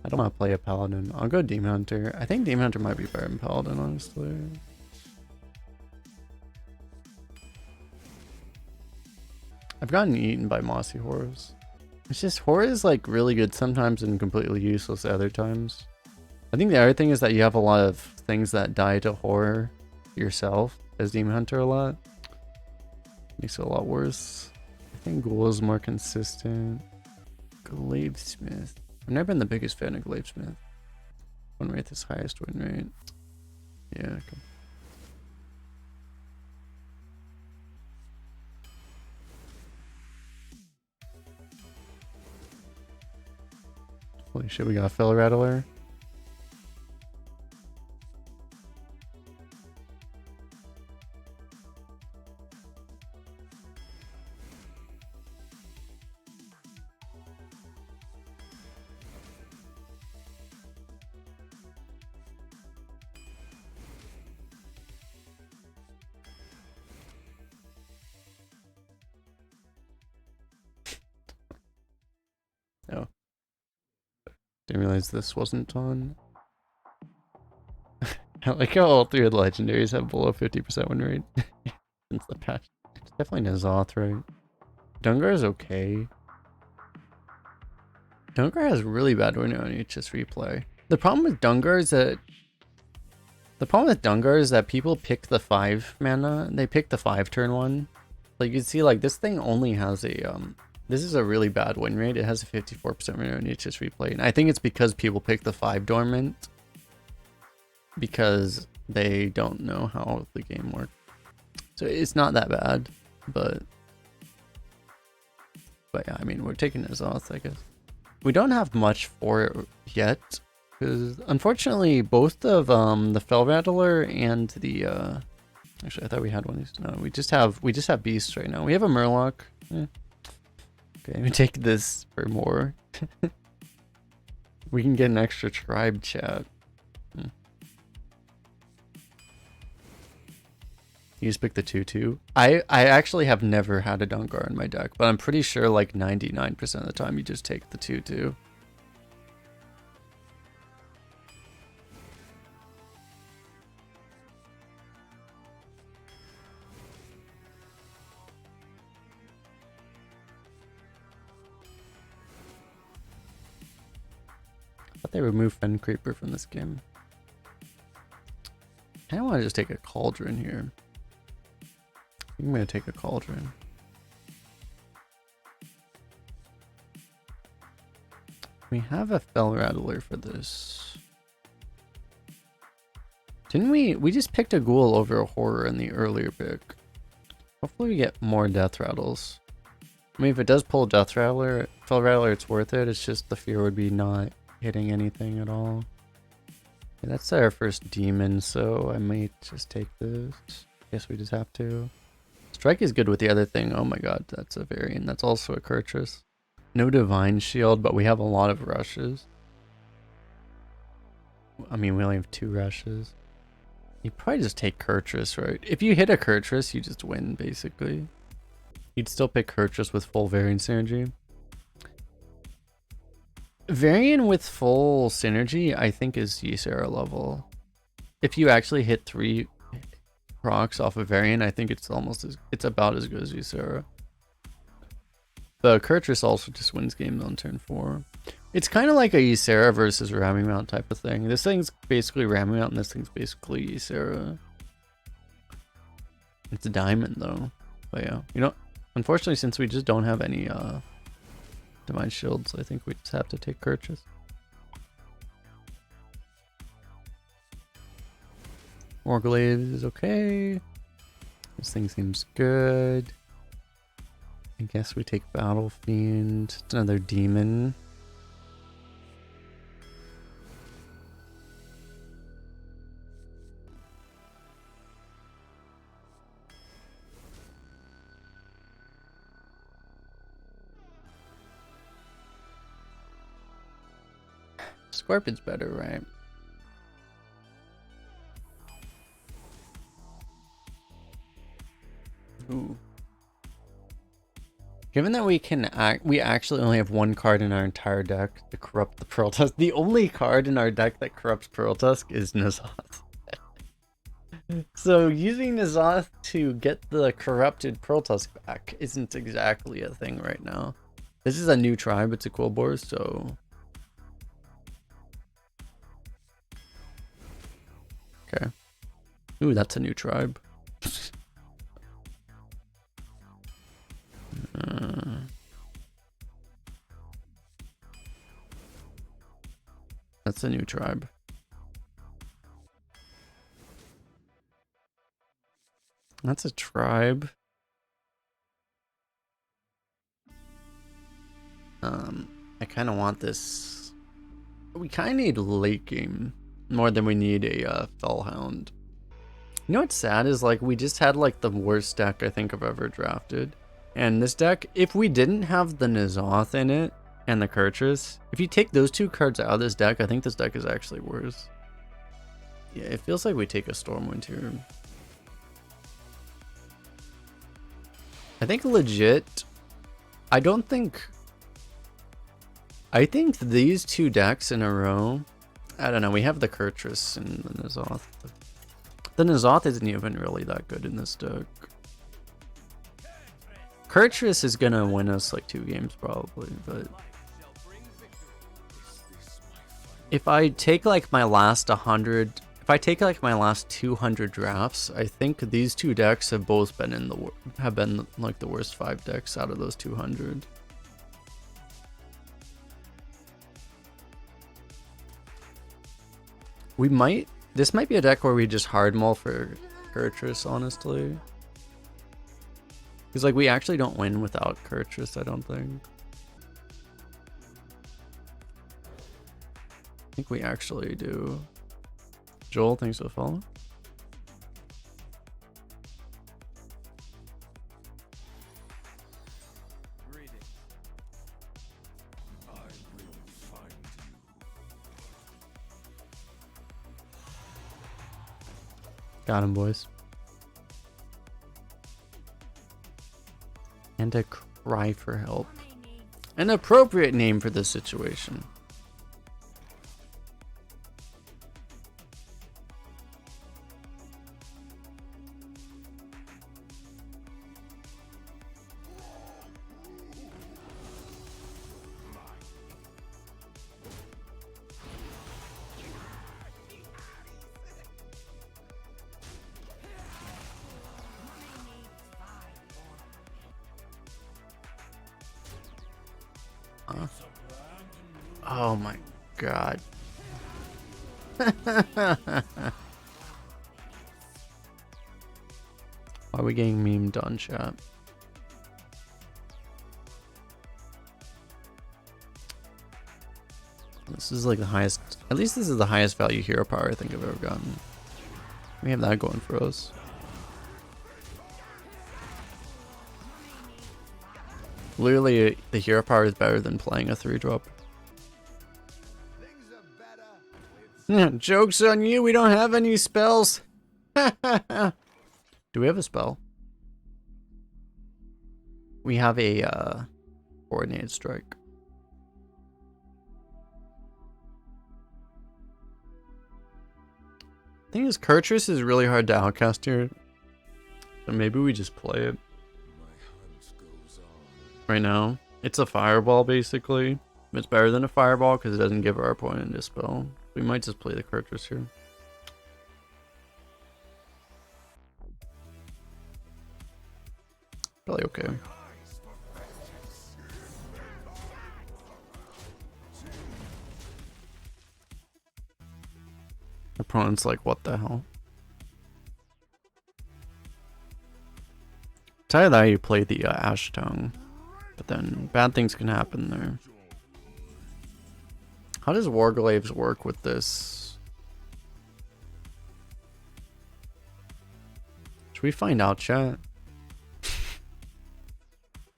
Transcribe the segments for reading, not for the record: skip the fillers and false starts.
I don't want to play a paladin. I'll go Demon Hunter. I think Demon Hunter might be better than paladin, honestly. I've gotten eaten by mossy horrors. It's just horror is like really good sometimes and completely useless at other times. I think the other thing is that you have a lot of things that die to horror yourself as Demon Hunter a lot. Makes it a lot worse. I think Ghoul is more consistent. Glavesmith. I've never been the biggest fan of Glavesmith. Win rate is highest win rate. Yeah. Okay. Holy shit, we got a Fell Rattler. Oh. Didn't realize this wasn't on. I like how all three of the legendaries have below 50% win rate since the patch. It's definitely Nazoth, right? Dungar is okay. Dungar has really bad win rate on HS replay. The problem with Dungar is that people pick the 5 mana. They pick the 5 turn one. Like you can see, like this thing only has a this is a really bad win rate. It has a 54% win rate on HS replay, and I think it's because people pick the 5 dormant because they don't know how the game works. So it's not that bad, but yeah, I mean we're taking this off, I guess. We don't have much for it yet, because unfortunately both of the Fell Rattler and the actually I thought we had one of these. No, we just have beasts right now. We have a Murloc. Okay, we take this for more. We can get an extra tribe chat. You just pick the 2/2. I actually have never had a Dungar in my deck, but I'm pretty sure like 99% of the time you just take the 2/2. I thought they removed Fen Creeper from this game. I kind of want to just take a Cauldron here. I'm going to take a Cauldron. We have a Fell Rattler for this. Didn't we? We just picked a Ghoul over a Horror in the earlier pick. Hopefully we get more Death Rattles. I mean, if it does pull Death Rattler, Fell Rattler, it's worth it. It's just the fear would be not hitting anything at all. Yeah, that's our first demon, so I might just take this. Guess we just have to. Strike is good with the other thing. Oh my god, that's a variant. That's also a Kurtrus. No Divine Shield, but we have a lot of rushes. I mean, we only have 2 rushes. You probably just take Kurtrus, right? If you hit a Kurtrus, you just win, basically. You'd still pick Kurtrus with full variant synergy. Variant with full synergy, I think, is Ysera level. If you actually hit 3 procs off a variant, I think it's about as good as Ysera. The Kurtrus also just wins games on turn 4. It's kind of like a Ysera versus Ramming Mount type of thing. This thing's basically Ramming Mount and this thing's basically Ysera. It's a diamond though. But yeah, you know, unfortunately since we just don't have any Divine Shields, I think we just have to take Kurtrus. Warglaive is okay. This thing seems good. I guess we take Battle Fiend. It's another demon. Scorpion's better, right? Ooh. Given that we actually only have one card in our entire deck to corrupt the Pearl Tusk. The only card in our deck that corrupts Pearl Tusk is N'Zoth. So using N'Zoth to get the corrupted Pearl Tusk back isn't exactly a thing right now. This is a new tribe, it's a Quilboar, so... Okay. Ooh, that's a new tribe. That's a new tribe. That's a tribe. I kind of want this. We kind of need late game more than we need a Fellhound. You know what's sad is like we just had like the worst deck I think I've ever drafted. And this deck, if we didn't have the N'Zoth in it and the Kurtrus, if you take those two cards out of this deck, I think this deck is actually worse. Yeah, it feels like we take a Stormwind here. I think legit, I think these two decks in a row, I don't know, we have the Kurtrus and the N'Zoth. The N'Zoth isn't even really that good in this deck. Kurtrus is gonna win us like 2 games probably, but if I take like my last 100, if I take like my last 200 drafts, I think these two decks have both been in the like the worst 5 decks out of those 200. This might be a deck where we just hard mull for Kurtrus, honestly. Because like we actually don't win without Kurtrus, I don't think. I think we actually do. Joel, thanks for the follow. Got him, boys. And a cry for help. An appropriate name for this situation. Oh my god. Why are we getting memed on chat? This is like the highest, at least this is the highest value hero power I think I've ever gotten. We have that going for us. Literally, the hero power is better than playing a 3-drop. Joke's on you, we don't have any spells. Do we have a spell? We have a coordinated strike. Thing is, Kurtrus is really hard to outcast here. So maybe we just play it. Right now. It's a fireball basically. It's better than a fireball because it doesn't give our opponent a spell. We might just play the Kurtrus here. Probably okay. Opponent's like, what the hell? Tell you that you play the Ash Tongue, but then bad things can happen there. How does Warglaives work with this? Should we find out, chat?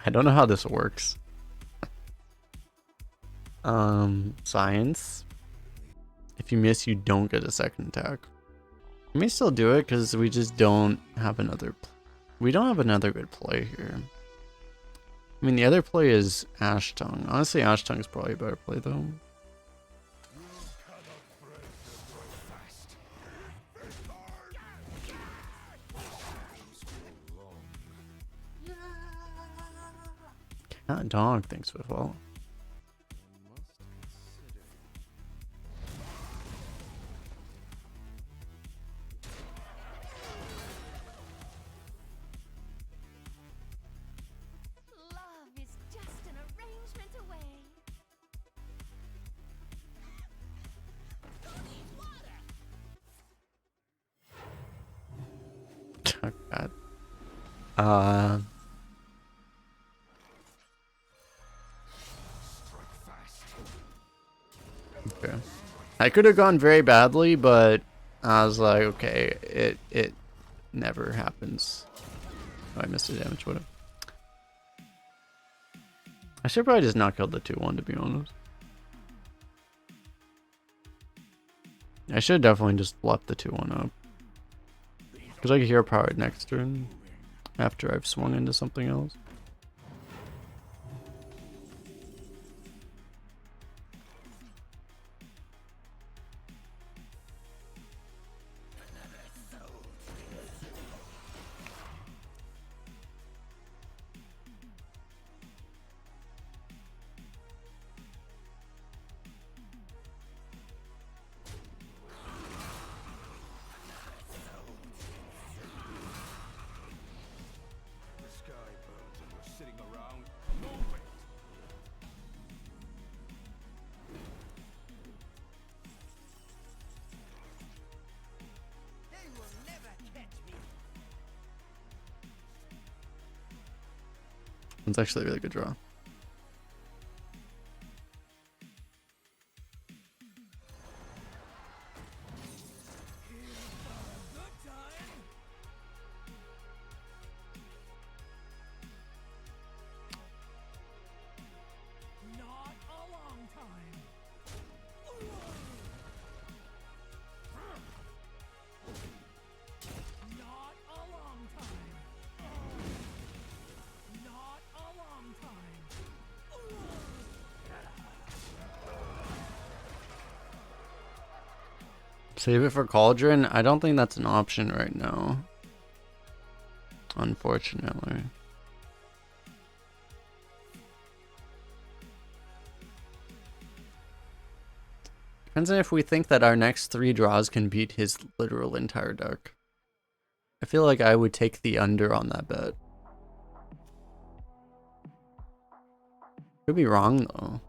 I don't know how this works. Science. If you miss, you don't get a second attack. We may still do it because we just don't have another. We don't have another good play here. I mean, the other play is Ash Tongue. Honestly, Ash Tongue is probably a better play, though. Cat Dog thinks with well. Oh, God. Okay. I could have gone very badly, but I was like, okay, it never happens. Oh, I missed the damage. Whatever. I should probably just not kill the 2-1, to be honest. I should definitely just left the 2-1 up. Because I could hero power it next turn after I've swung into something else. It's actually a really good draw. Save it for Cauldron? I don't think that's an option right now. Unfortunately. Depends on if we think that our next 3 draws can beat his literal entire deck. I feel like I would take the under on that bet. Could be wrong though.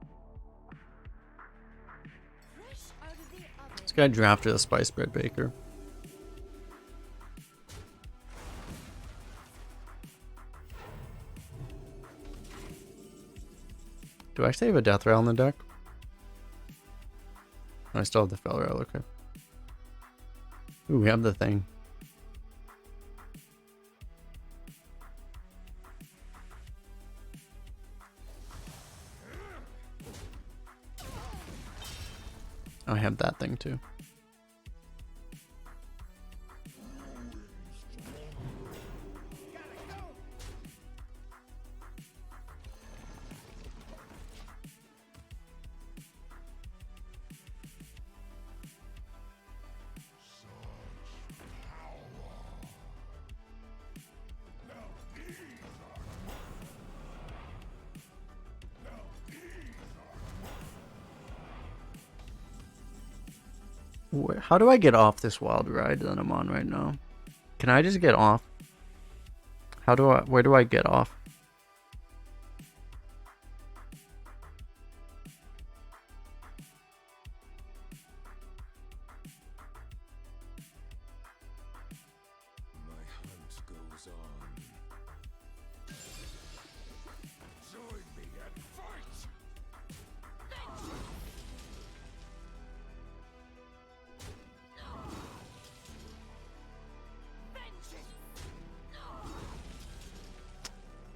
This guy drafted a Spice Bread Baker. Do I actually have a Death Rattle in the deck? I still have the Fell Rattle, okay. Ooh, we have the thing. I have that thing too. How do I get off this wild ride that I'm on right now? Can I just get off? Where do I get off? My hunt goes on. Join me and fight!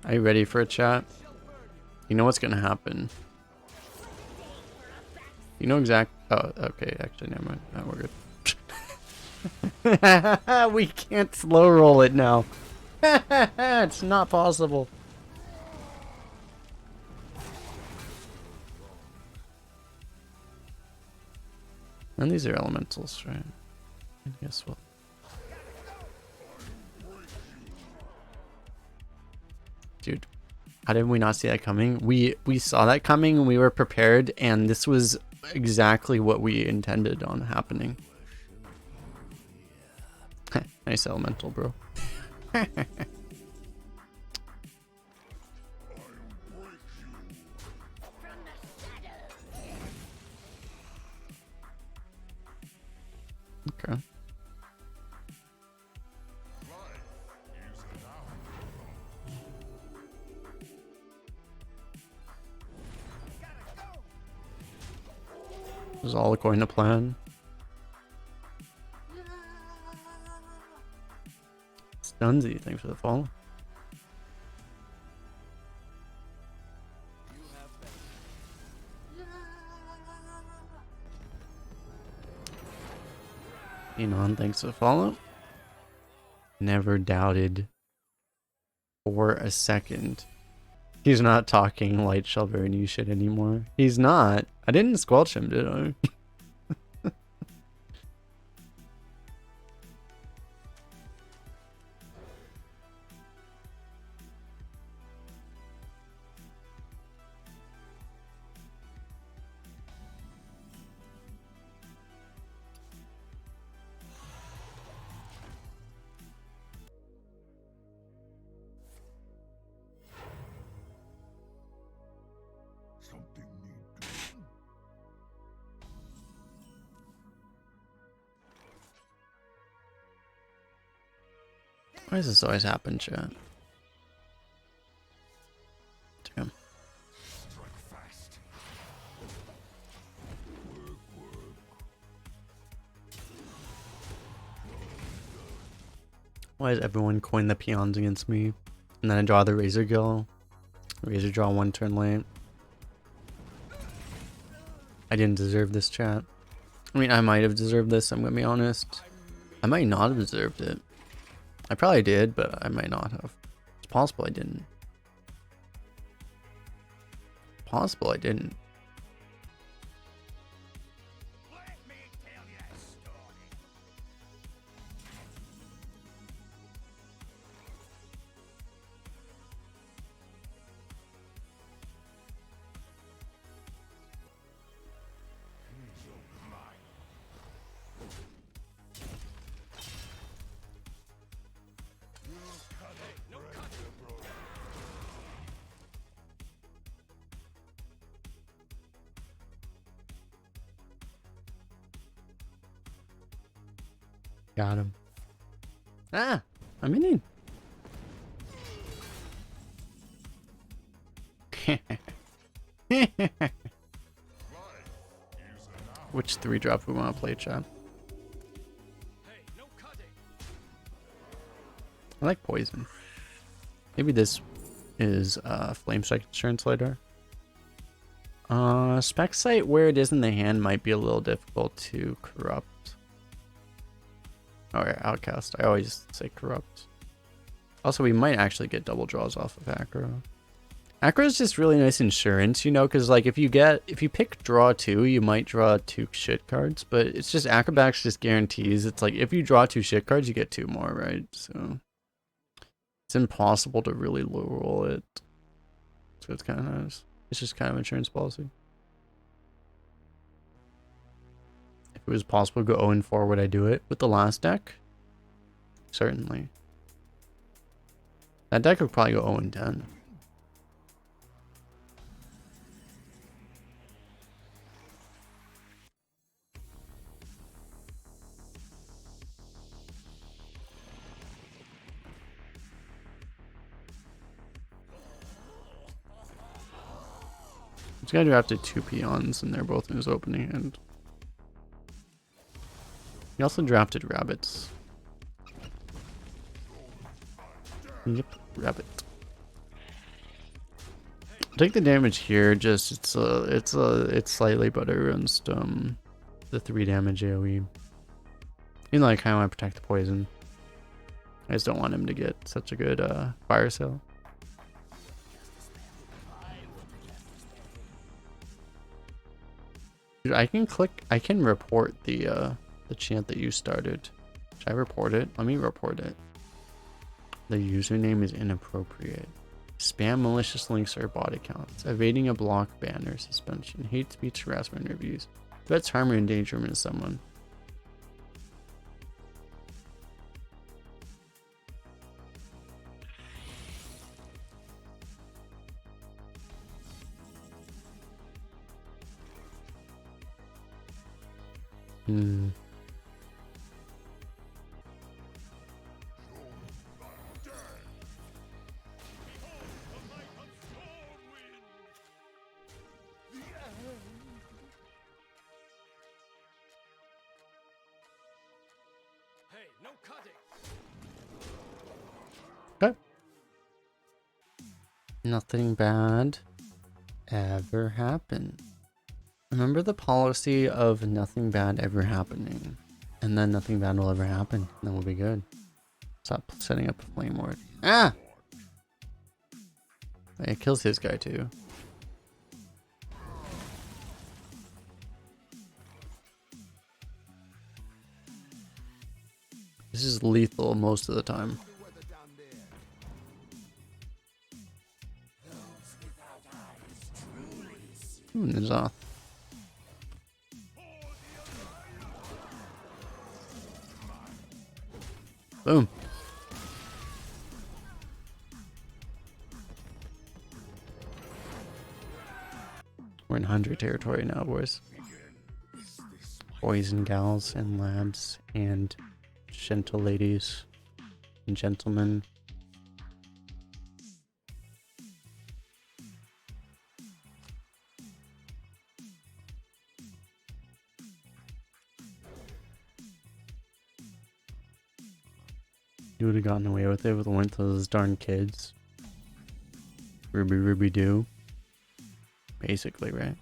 Are you ready for a chat? You know what's gonna happen. You know exact. Oh, okay. Actually, never mind. No, we're good. We can't slow roll it now. It's not possible. And these are elementals, right? I guess we'll... Dude, how did we not see that coming? We saw that coming and we were prepared, and this was exactly what we intended on happening. Nice elemental, bro. Okay. This is all according to plan. Stunzy, thanks for the follow. Enon, thanks for the follow. Never doubted for a second. He's not talking light shovel new shit anymore. He's not. I didn't squelch him, did I? Why does this always happen, chat? Damn. Why does everyone coin the peons against me? And then I draw the Razor Gill. Razor draw one turn late. I didn't deserve this, chat. I mean, I might have deserved this, I'm gonna be honest. I might not have deserved it. I probably did, but I might not have. It's possible I didn't. Possible I didn't. Let me tell you a story. Got him. Ah! I'm in. Which 3-drop we want to play, chat? I like poison. Maybe this is flame strike insurance later. Spec site where it is in the hand might be a little difficult to corrupt. Alright, outcast. I always say corrupt. Also, we might actually get double draws off of Acro. Acro is just really nice insurance, you know, because like if you pick draw 2, you might draw 2 shit cards, but it's just Acrobacks just guarantees. It's like if you draw 2 shit cards, you get 2 more, right? So it's impossible to really low roll it. So it's kind of nice. It's just kind of insurance policy. If it was possible to go 0-4, would I do it with the last deck? Certainly. That deck would probably go 0-10. This guy drafted 2 peons and they're both in his opening hand. He also drafted rabbits. Yep, rabbit. I'll take the damage here. Just it's slightly better against the 3 damage AoE. Even though I kind of want to protect the poison. I just don't want him to get such a good fire sale. Dude, I can report the chant that you started. Should I report it? Let me report it. The username is inappropriate. Spam malicious links or bot accounts. Evading a block, ban, or suspension. Hate speech, harassment, reviews. Threats, harm, or endangerment of someone. Hmm. Hey, no cutting. Okay. Nothing bad ever happened. Remember the policy of nothing bad ever happening. And then nothing bad will ever happen. And then we'll be good. Stop setting up a flame ward. Ah! It kills his guy too. This is lethal most of the time. Nazoth. Boom. We're in 100 territory now, boys. Boys and gals and lads and gentle ladies and gentlemen. You would have gotten away with it with one of those darn kids. Ruby Ruby Doo. Basically, right?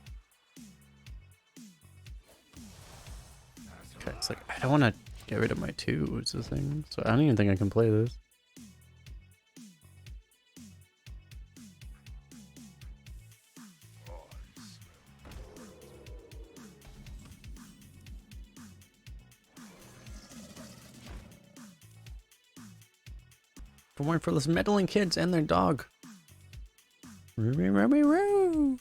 Okay, it's like, I don't want to get rid of my 2 is the thing. So I don't even think I can play this. For more for those meddling kids and their dog. Ruby Ruby Roo!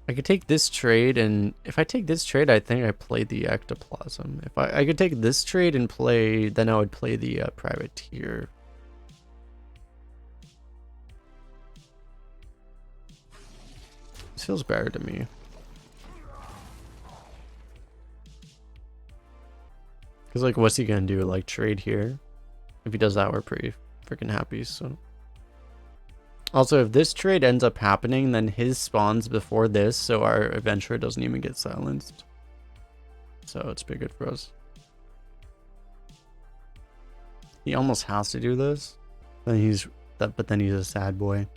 I could take this trade, and if I take this trade, I think I play the Ectoplasm. If I could take this trade and play, then I would play the Privateer. This feels better to me. Because, like, what's he gonna do? Like, trade here? If he does that, we're pretty freaking happy, so... Also, if this trade ends up happening, then his spawns before this, so our adventurer doesn't even get silenced. So it's pretty good for us. He almost has to do this. Then but then he's a sad boy.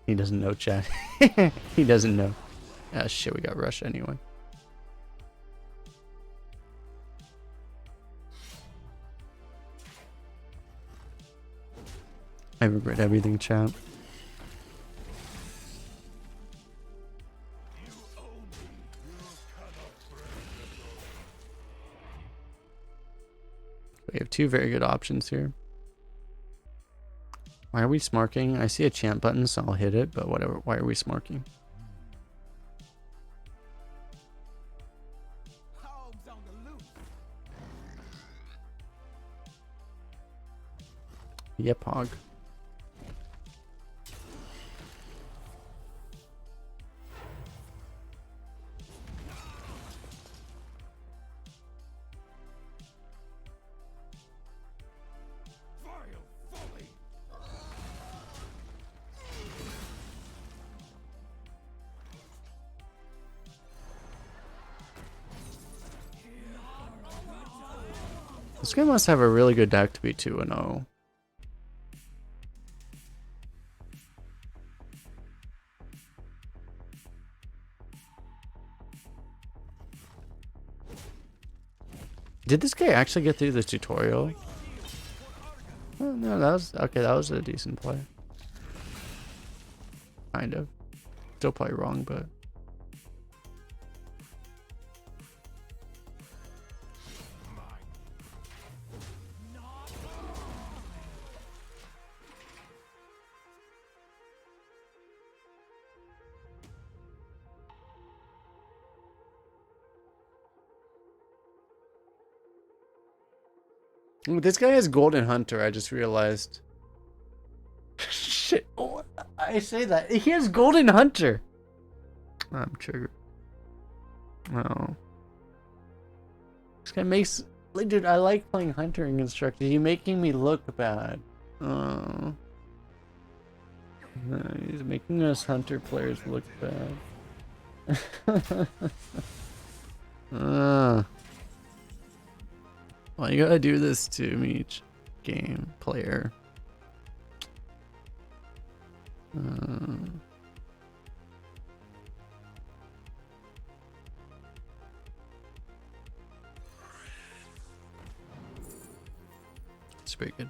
He doesn't know, chat. He doesn't know. Ah, shit, we got rushed anyway. I regret everything, chat. We have 2 very good options here. Why are we smarking? I see a chant button, so I'll hit it, but whatever. Why are we smarking? Yep, hog. This guy must have a really good deck to be 2-0. Did this guy actually get through the tutorial? Oh, no, that was okay. That was a decent play. Kind of. Still probably wrong, but. Ooh, this guy has Golden Hunter, I just realized. Shit. Oh, I say that. He has Golden Hunter. I'm triggered. Oh. This guy makes... Like, dude, I like playing Hunter and Constructor. He's making me look bad. Oh. He's making us Hunter players look bad. Why you gotta do this to me each game player? It's pretty good.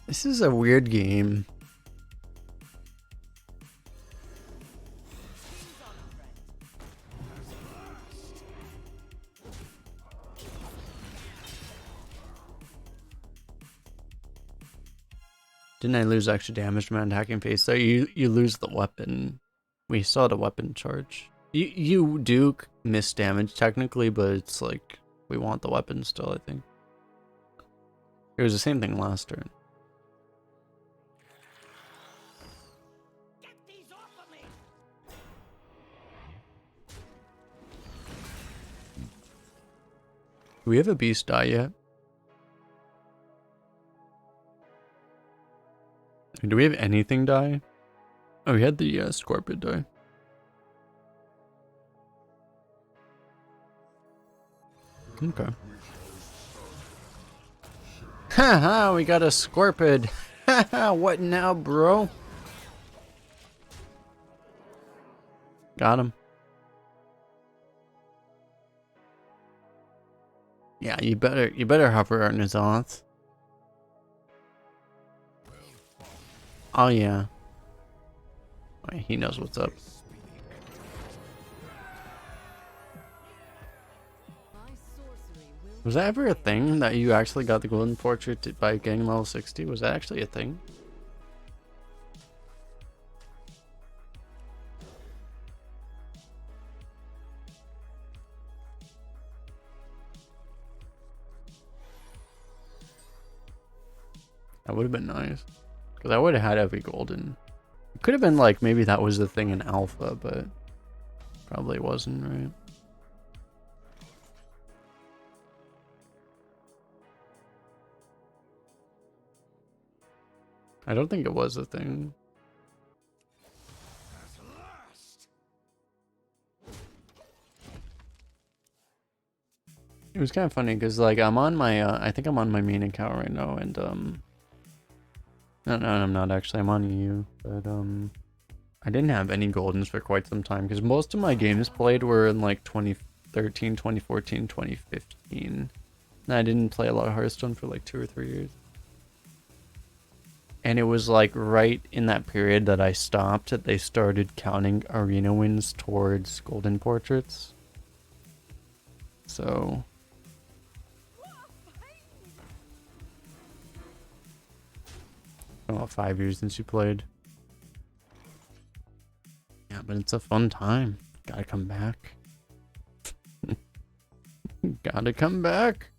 This is a weird game. Didn't I lose extra damage from attacking phase? So you lose the weapon. We saw the weapon charge. You do miss damage technically, but it's like we want the weapon still, I think. It was the same thing last turn. Do we have a beast die yet? Do we have anything die? Oh, we had the Scorpion die. Okay. Haha, we got a Scorpion. Haha, what now, bro? Got him. Yeah, you better hover on his aunt. Oh yeah. Oh, he knows what's up. Was that ever a thing that you actually got the golden portrait by getting level 60? Was that actually a thing? That would have been nice. Because I would have had every golden. It could have been like, maybe that was the thing in alpha, but probably wasn't, right? I don't think it was a thing. It was kind of funny because like I'm on my I think I'm on my main account right now, and no, I'm not actually. I'm on EU, but I didn't have any goldens for quite some time because most of my games played were in like 2013, 2014, 2015. And I didn't play a lot of Hearthstone for like 2 or 3 years. And it was like right in that period that I stopped that they started counting arena wins towards golden portraits. So about 5 years since you played. Yeah, but it's a fun time. Gotta come back. Gotta come back.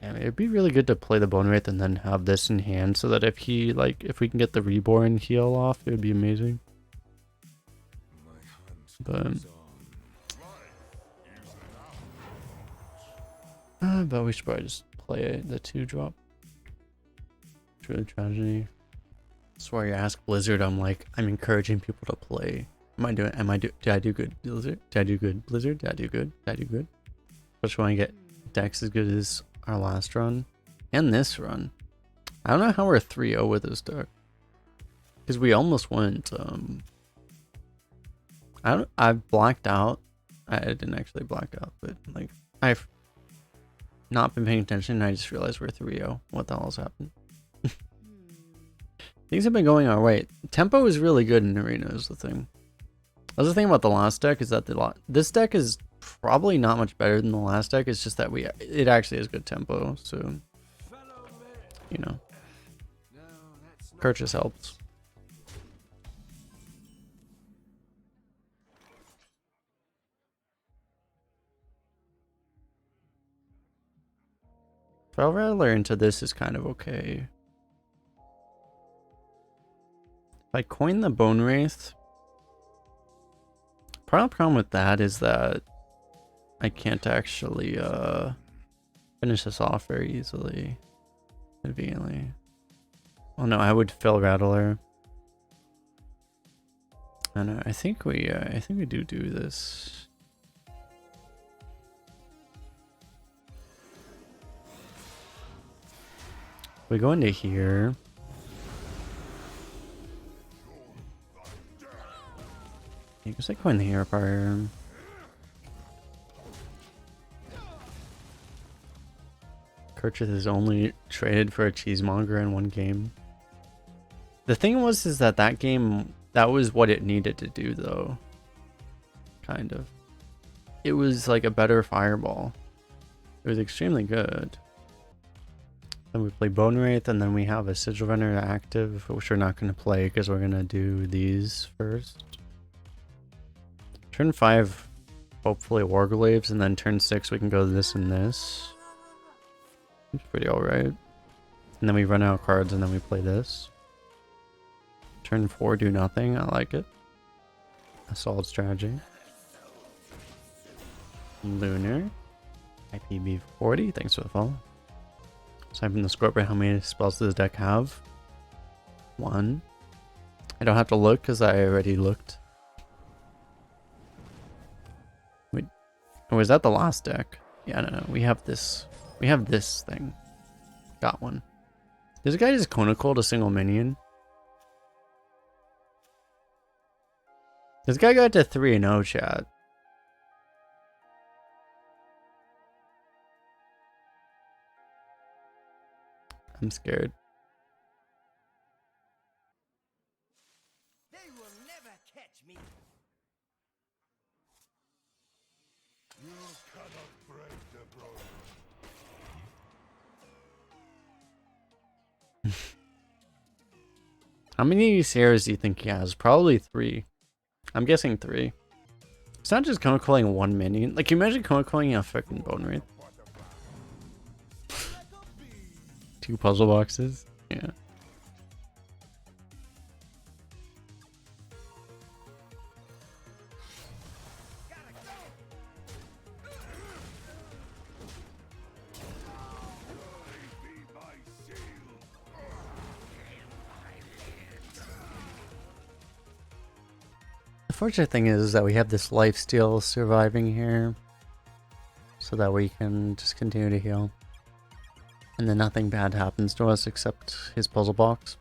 Damn, it'd be really good to play the Bone Wraith and then have this in hand so that if we can get the Reborn heal off, it would be amazing. But But we should probably just play the 2-drop. It's really tragedy. That's why you ask Blizzard, I'm encouraging people to play. Did I do good, Blizzard? Did I do good, Blizzard? Did I do good? Did I do good? Especially when I get decks as good as our last run. And this run. I don't know how we're 3-0 with this deck. Because we almost went, I blacked out. I didn't actually black out, but like, I've not been paying attention and I just realized we're 3-0. What the hell's happened? Things have been going our way. Tempo is really good in Arena is the thing. That's the thing about the last deck is that this deck is probably not much better than the last deck. It's just that it actually has good tempo. So, you know, Kurtrus helps. Fell Rattler into this is kind of okay. If I coin the Bone Wraith, part of the problem with that is that I can't actually finish this off very easily, conveniently. Oh no, I would Fell Rattler. And I think we do this. We go into here. I guess I coin the Hero Fire. Kurtrus is only traded for a cheesemonger in one game. The thing is that game, that was what it needed to do though. Kind of. It was like a better fireball. It was extremely good. Then we play Bone Wraith, and then we have a Sigil Runner active, which we're not going to play because we're going to do these first. Turn 5, hopefully Warglaves, and then turn 6 we can go this and this. It's pretty alright. And then we run out of cards, and then we play this. Turn 4, do nothing. I like it. A solid strategy. Lunar. IPB 40, thanks for the follow. Aside from the Scorpion, how many spells does the deck have? 1. I don't have to look because I already looked. Wait, oh, is that the last deck? Yeah, no, we have this. We have this thing. Got one. This guy just Kona Cold a single minion. This guy got to 3-0, chat. I'm scared. They will never catch me. You cannot break the bro. How many Sears do you think he has? Probably 3. I'm guessing 3. It's not just Kona calling one minion. Like, you imagine Kona calling a freaking Bone Wraith. 2 puzzle boxes. Yeah. The fortunate thing is that we have this lifesteal surviving here, so that we can just continue to heal. And then nothing bad happens to us except his puzzle box.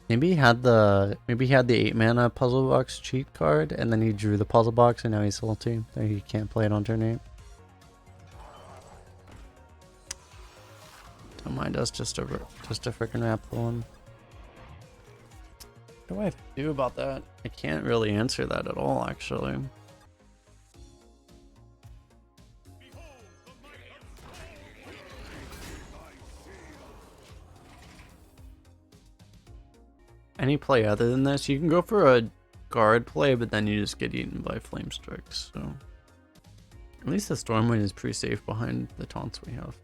Maybe he had the 8 mana puzzle box cheat card, and then he drew the puzzle box, and now he's salty that he can't play it on turn 8. Don't mind us, just a freaking wrap one. What do I have to do about that? I can't really answer that at all, actually. Any play other than this, you can go for a guard play, but then you just get eaten by flame strikes. So at least the Stormwind is pretty safe behind the taunts we have.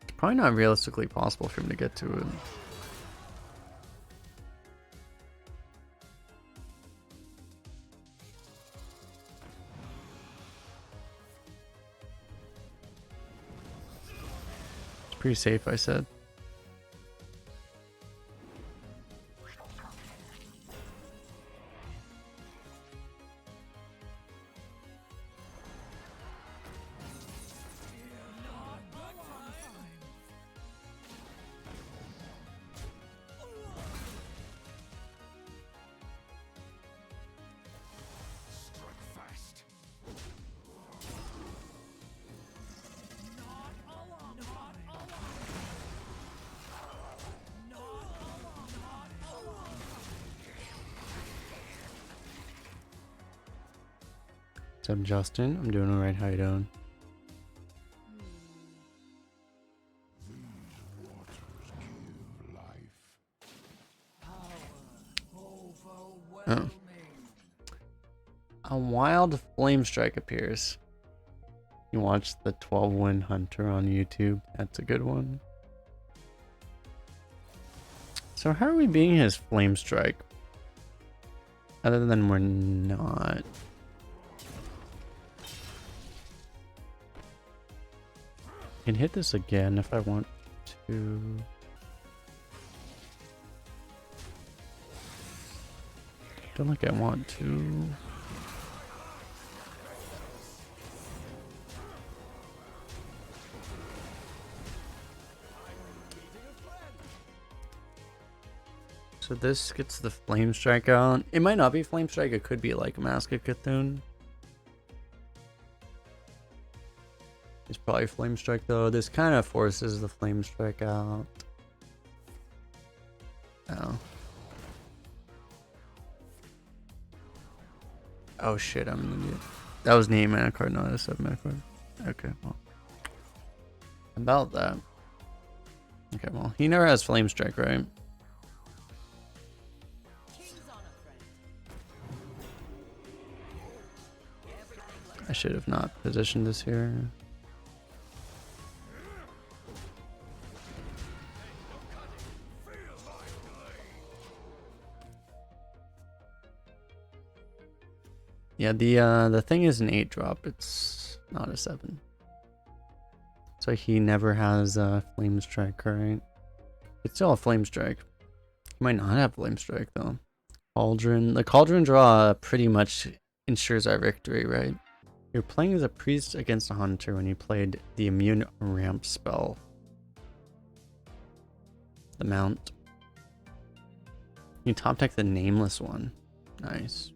It's probably not realistically possible for him to get to it. Pretty safe, I said. What's up, Justin? I'm doing alright. How you doing? Oh. A wild flame strike appears. You watch the 12 Win Hunter on YouTube. That's a good one. So how are we being his flame strike? Other than we're not. I can hit this again if I want to. Don't think I want to. So this gets the flame strike out. It might not be flame strike, it could be like Mask of Cthulhu. It's probably flame strike though. This kind of forces the flame strike out. Oh. Oh shit, I'm an idiot. That was the 8 mana card, not a 7 mana card. Okay, well. About that. Okay, well, he never has flame strike, right? I should have not positioned this here. Yeah, the thing is an 8-drop. It's not a 7. So he never has a flame strike, right? It's still a flame strike. He might not have flame strike though. Cauldron. The Cauldron draw pretty much ensures our victory, right? You're playing as a priest against a hunter when you played the immune ramp spell. The mount. You top deck the nameless one. Nice.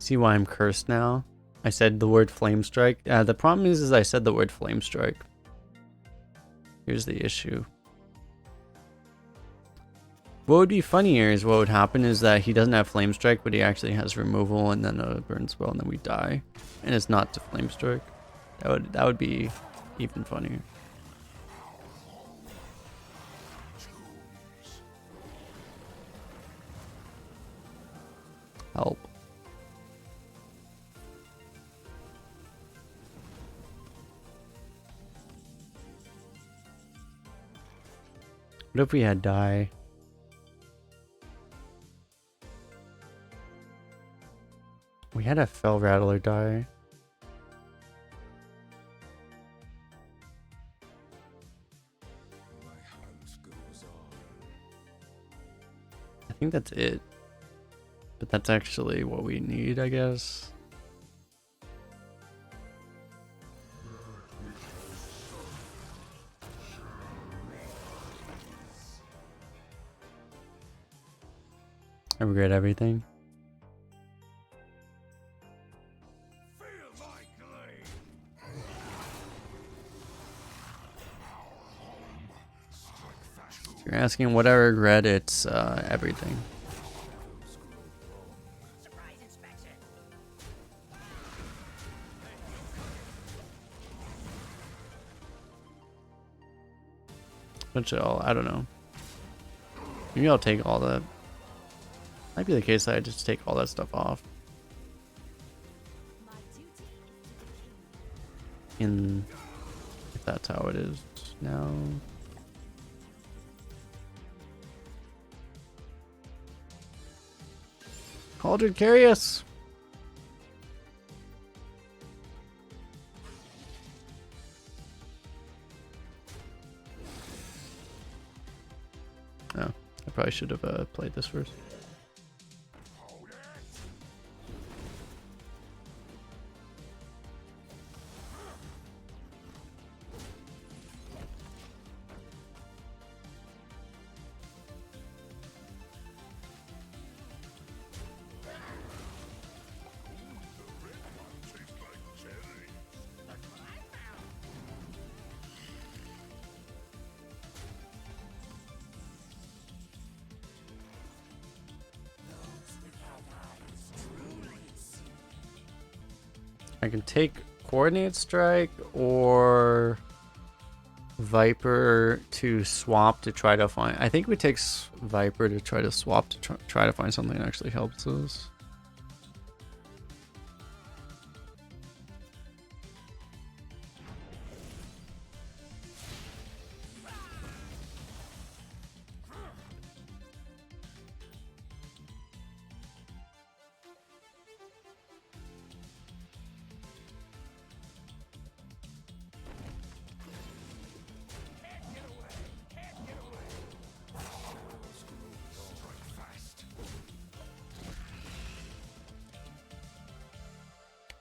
See why I'm cursed now? I said the word flame strike. The problem is I said the word flame strike. Here's the issue. What would be funnier is what would happen is that he doesn't have flame strike, but he actually has removal and then a burn spell, and then we die, and it's not to flame strike. That would be even funnier. Help. What if we had die? We had a Fell Rattler die. I think that's it. But that's actually what we need, I guess. I regret everything. If you're asking what I regret, it's everything. Which I don't know. Maybe I'll take all that. Might be the case that I just take all that stuff off. If that's how it is now. Cauldron, carry us! Oh, I probably should have played this first. I can take Coordinate Strike or Viper to swap to try to find. I think we take Viper to try to swap to try to find something that actually helps us.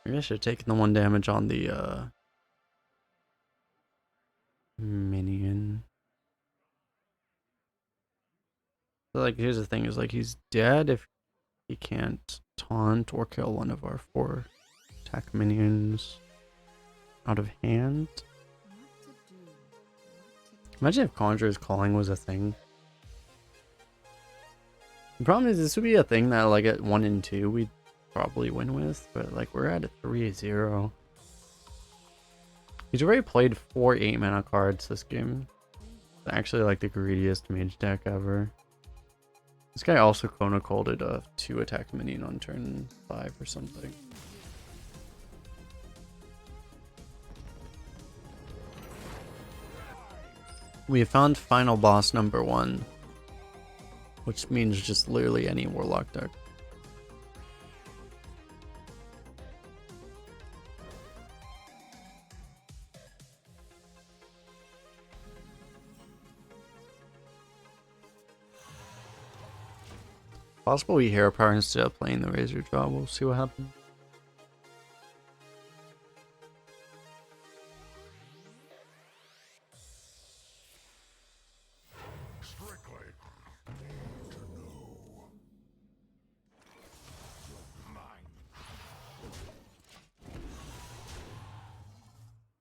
Maybe I should have taken the 1 damage on the minion. So like, here's the thing: is like he's dead if he can't taunt or kill one of our 4 attack minions out of hand. Imagine if Conjurer's Calling was a thing. The problem is this would be a thing that like at 1 and 2 we'd probably win with, but like we're at a 3-0. He's already played 4 8-mana cards this game. It's actually like the greediest mage deck ever. This guy also Chrono Colded a 2 attack minion on turn 5 or something. We have found final boss number 1, which means just literally any Warlock deck. Possible we Hero Power instead of playing the Razor Jaw. We'll see what happens.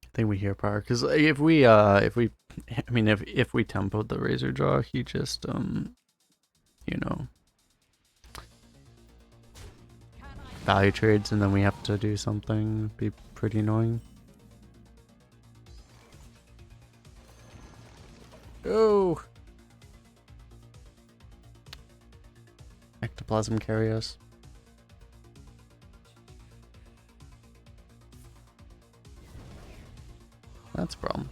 I think we Hero Power because if we I mean if we tempoed the Razor Jaw, he just you know, value trades and then we have to do something. It'd be pretty annoying. Go! Ectoplasm carry us. That's a problem.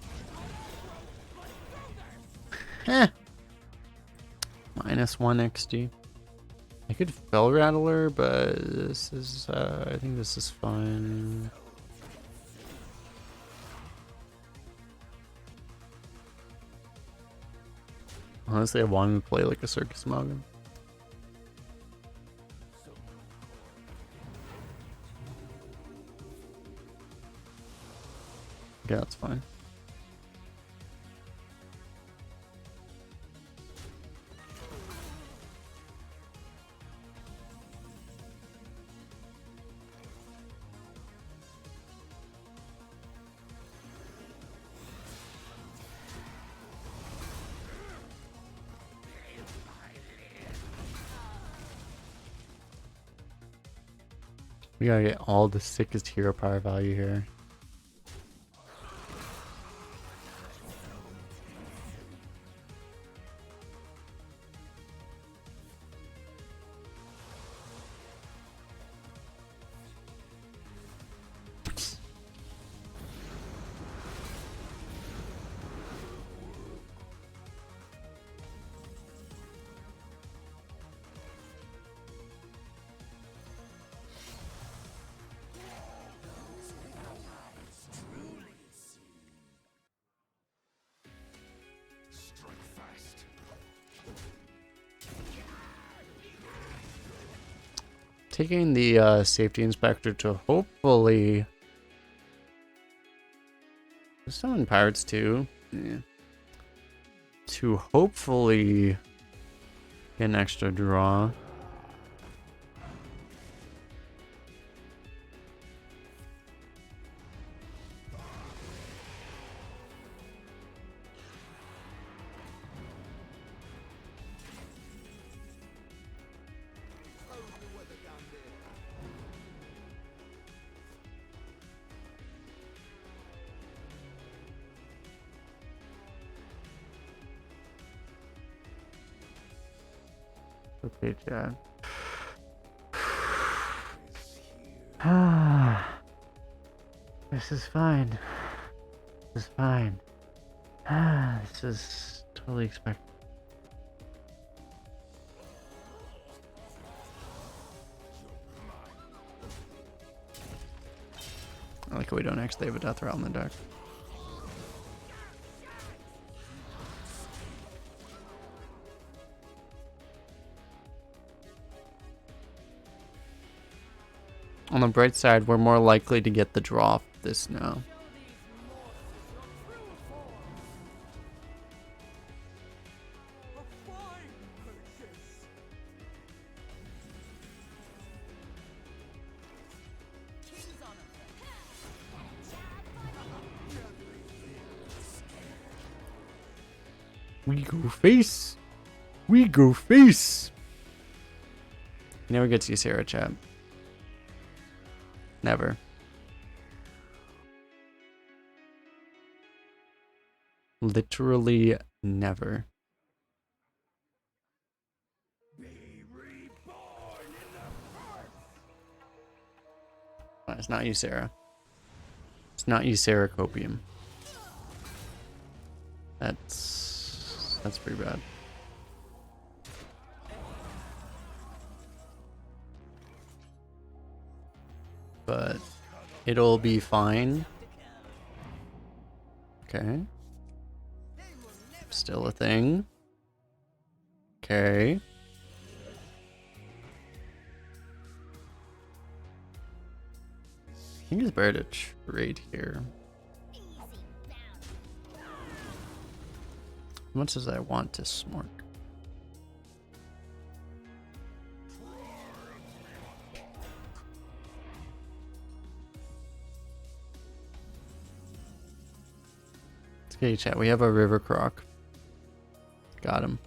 Heh! -1 XD. I could Fell Rattler, but this is, I think this is fine. Honestly, I wanted to play like a Circus Amalgam. Yeah, that's fine. We gotta get all the sickest hero power value here. Taking the safety inspector to hopefully summon pirates too. Yeah. To hopefully get an extra draw. Okay, Chad. This is fine. This is fine. This is totally expected. I like how we don't actually have a death rattle in the deck. On the bright side, we're more likely to get the draw of this now. We go face. We go face. You never get to see Sarah, chat. Never. Literally never. It's not you, Sarah. It's not you, Sarah Copium. That's pretty bad. But it'll be fine. Okay. Still a thing. Okay. I think it's better to trade here. How much does I want to smork? Okay, chat. We have a river croc. Got him.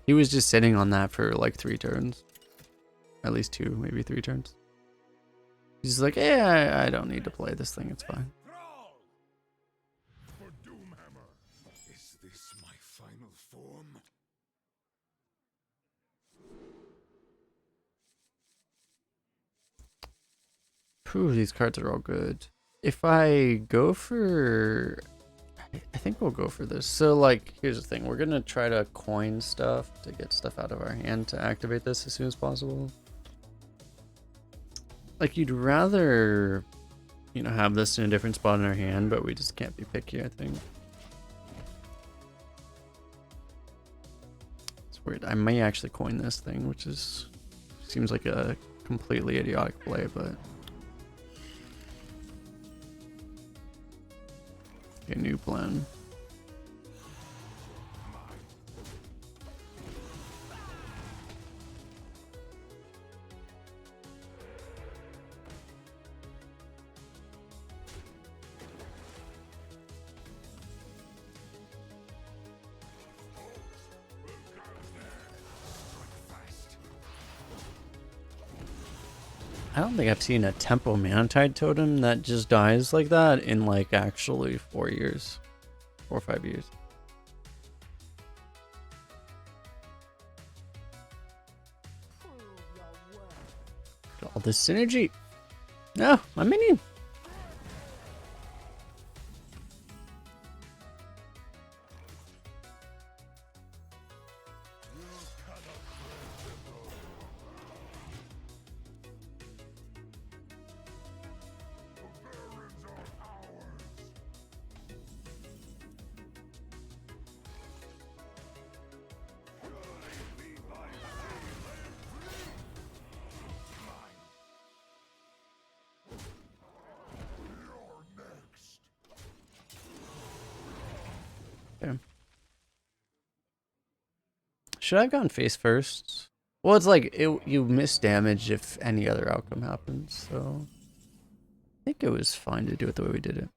He was just sitting on that for like 3 turns. At least 2, maybe 3 turns. He's like, yeah, I don't need to play this thing, it's fine. For Doomhammer. Is this my final form? Phew, these cards are all good. If I go for... I think we'll go for this. So, like, here's the thing. We're going to try to coin stuff to get stuff out of our hand to activate this as soon as possible. Like, you'd rather, you know, have this in a different spot in our hand, but we just can't be picky, I think. It's weird. I may actually coin this thing, which is... seems like a completely idiotic play, but... a new plan. I don't think I've seen a Tempo Manatide totem that just dies like that in like actually 4 years. 4 or 5 years. All this synergy. No, my minion. Okay. Should I have gone face first? Well, it's like you miss damage if any other outcome happens, so I think it was fine to do it the way we did it.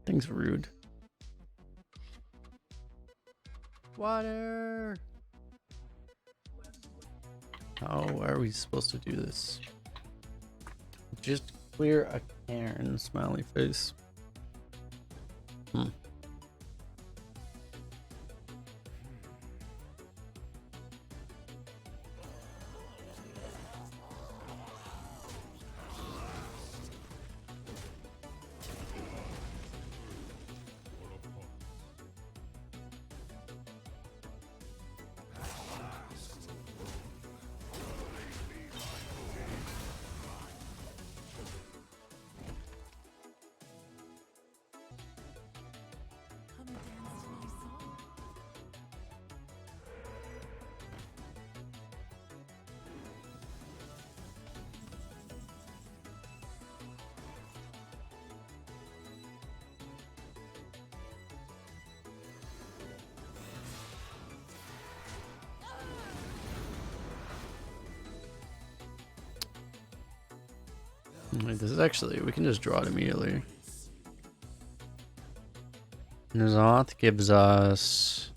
Thing's rude. Water! How are we supposed to do this? Just clear a Karen, smiley face. Wait, this is actually, we can just draw it immediately. N'Zoth gives us...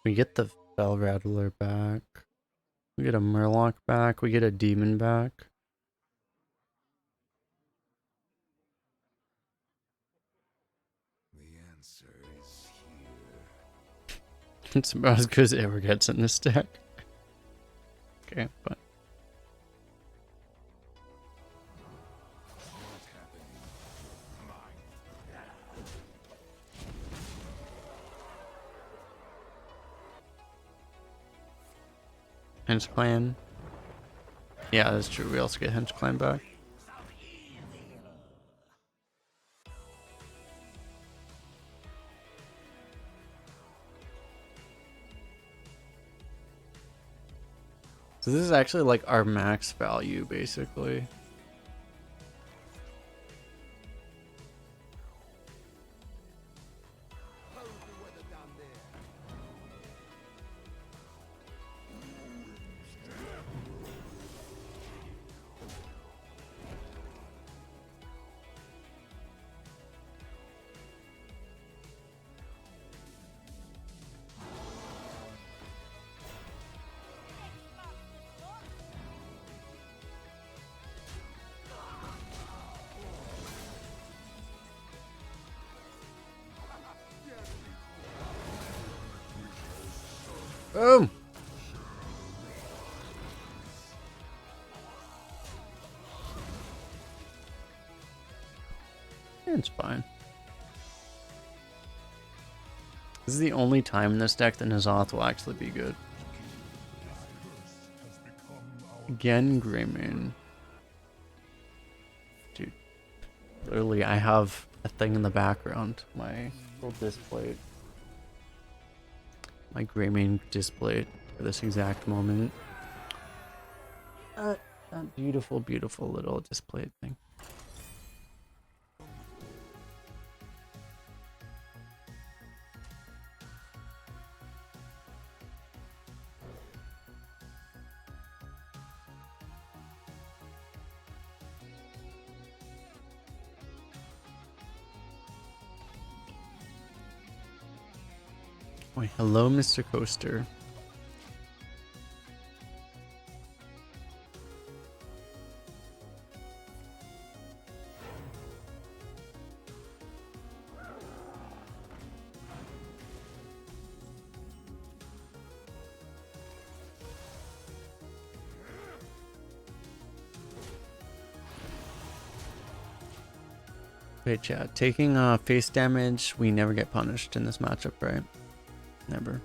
We get the Fell Rattler back. We get a Murloc back. We get a Demon back. The answer is here. It's about as good as it ever gets in this deck. Okay, but... Hench Clan. Yeah, that's true. We also get Hench Clan back. So this is actually like our max value, basically. Boom! It's fine. This is the only time in this deck that N'Zoth will actually be good. Again, Greymane. Dude. Literally, I have a thing in the background. My little display. My Greymane displayed for this exact moment. That beautiful, beautiful little displayed thing. Wait, hello, Mr. Coaster. Wait, chat. Taking face damage, we never get punished in this matchup, right? Never.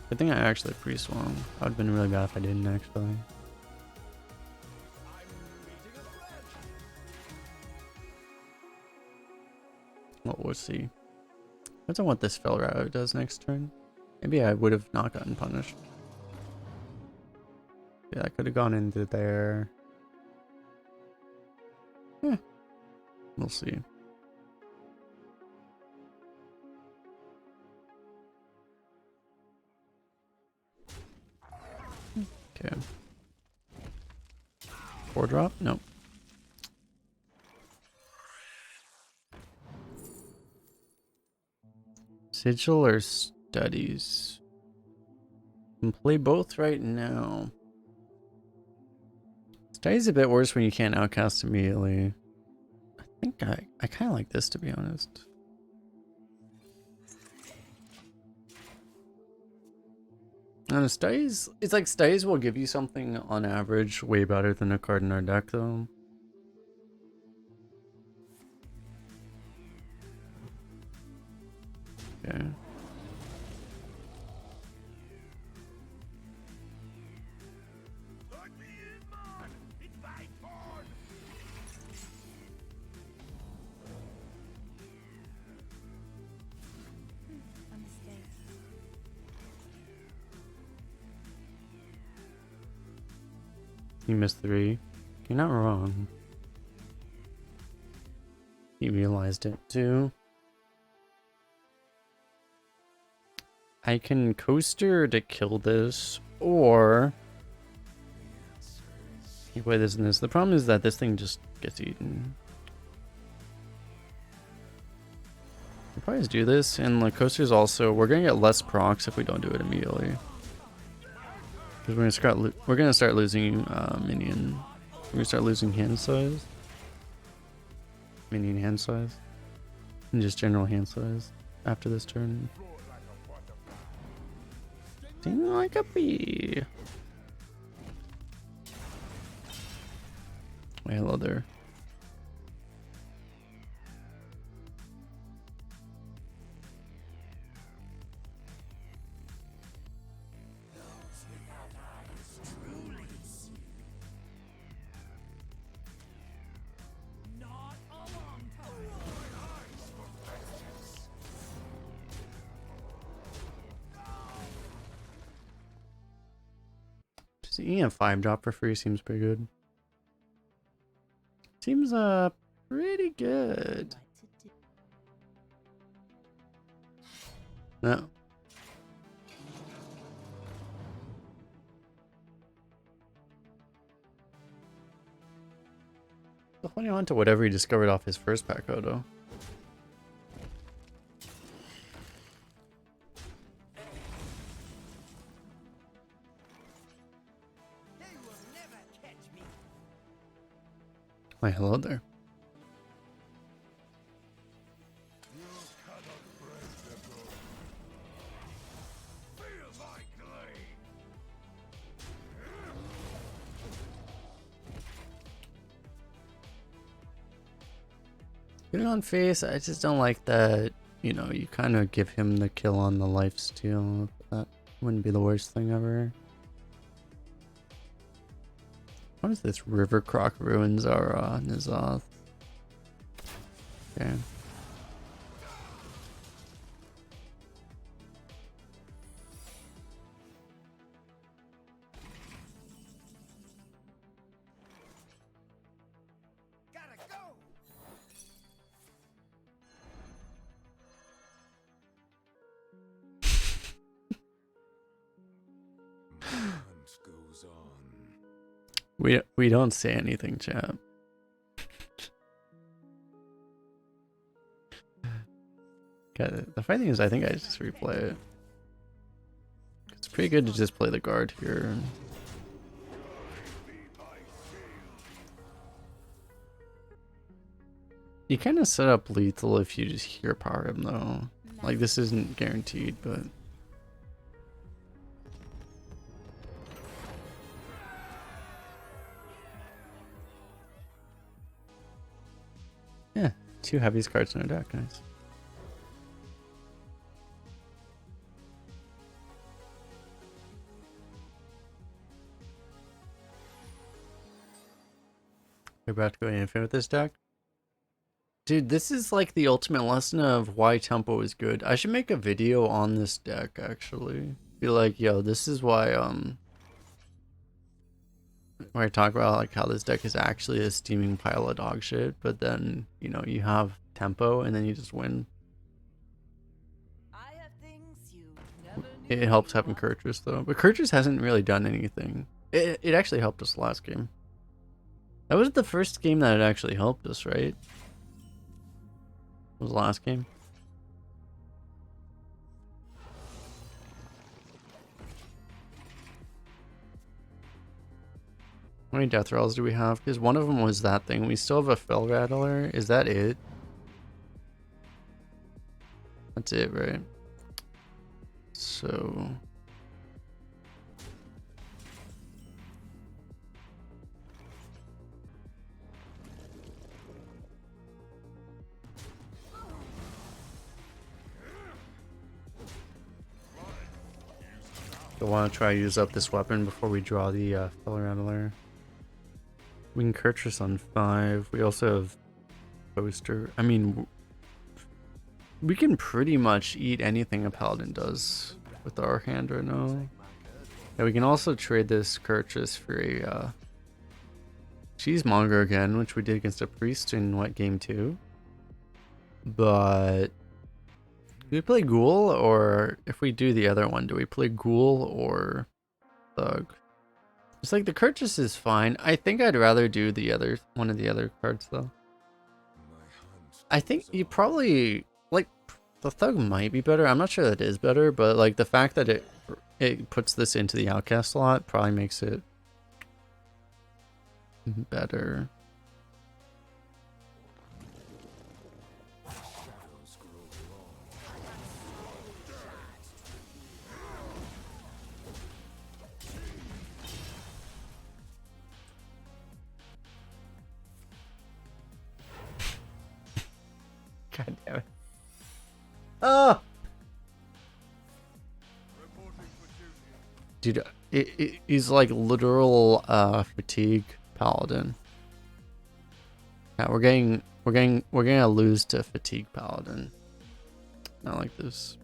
Good thing I actually pre-swung. That would have been really bad if I didn't actually. Well, we'll see. Depends on what this Fell Rattler does next turn. Maybe I would have not gotten punished. Yeah, I could have gone into there. We'll see. Okay. 4-drop? Nope. Sigil or studies? Can play both right now. Studies a bit worse when you can't outcast immediately. I think I kind of like this, to be honest. And studies, it's like studies will give you something on average way better than a card in our deck, though. Okay. You missed 3. You're not wrong. He realized it too. I can coaster to kill this, or you play this and this. The problem is that this thing just gets eaten. We'll probably just do this, and the coasters also, we're gonna get less procs if we don't do it immediately. Because we're gonna start losing minion. We're gonna start losing hand size. Minion hand size. And just general hand size after this turn. Sting like a bee. Wait, hello there. Seeing a 5-drop for free seems pretty good. Seems pretty good. No. So funny on to whatever he discovered off his first pack though. Why, hello there. Good on face, I just don't like that, you know, you kind of give him the kill on the lifesteal. That wouldn't be the worst thing ever. What is this? River Croc ruins our N'Zoth. Okay. We don't say anything, chap. Okay, the funny thing is, I think I just replay it. It's pretty good to just play the guard here. You kind of set up lethal if you just hear power him, though. Like, this isn't guaranteed, but... yeah, 2 heaviest cards in our deck, nice. We're about to go infinite with this deck. Dude, this is like the ultimate lesson of why tempo is good. I should make a video on this deck, actually. Be like, yo, this is why, where I talk about like how this deck is actually a steaming pile of dog shit, but then, you know, you have tempo and then you just win. It helps having Kurtrus though, but Kurtrus hasn't really done anything. It actually helped us last game. That was the first game that it actually helped us, right? It was the last game. How many death rolls do we have? Because one of them was that thing. We still have a Fell Rattler. Is that it? That's it, right? So... I want to try to use up this weapon before we draw the Fell Rattler. Win Kurtrus on 5. We also have Poster. I mean, we can pretty much eat anything a Paladin does with our hand right now. Yeah, we can also trade this Kurtrus for a Cheesemonger again, which we did against a Priest in what, game 2? But do we play Ghoul, or if we do the other one, do we play Ghoul or Thug? It's like the Kurtrus is fine. I think I'd rather do the other one of the other cards though. I think you probably like the Thug might be better. I'm not sure that it is better, but like the fact that it puts this into the outcast slot probably makes it better. God damn it. Oh! Dude, he's like literal fatigue paladin. Yeah, we're gonna lose to fatigue paladin. Not like this.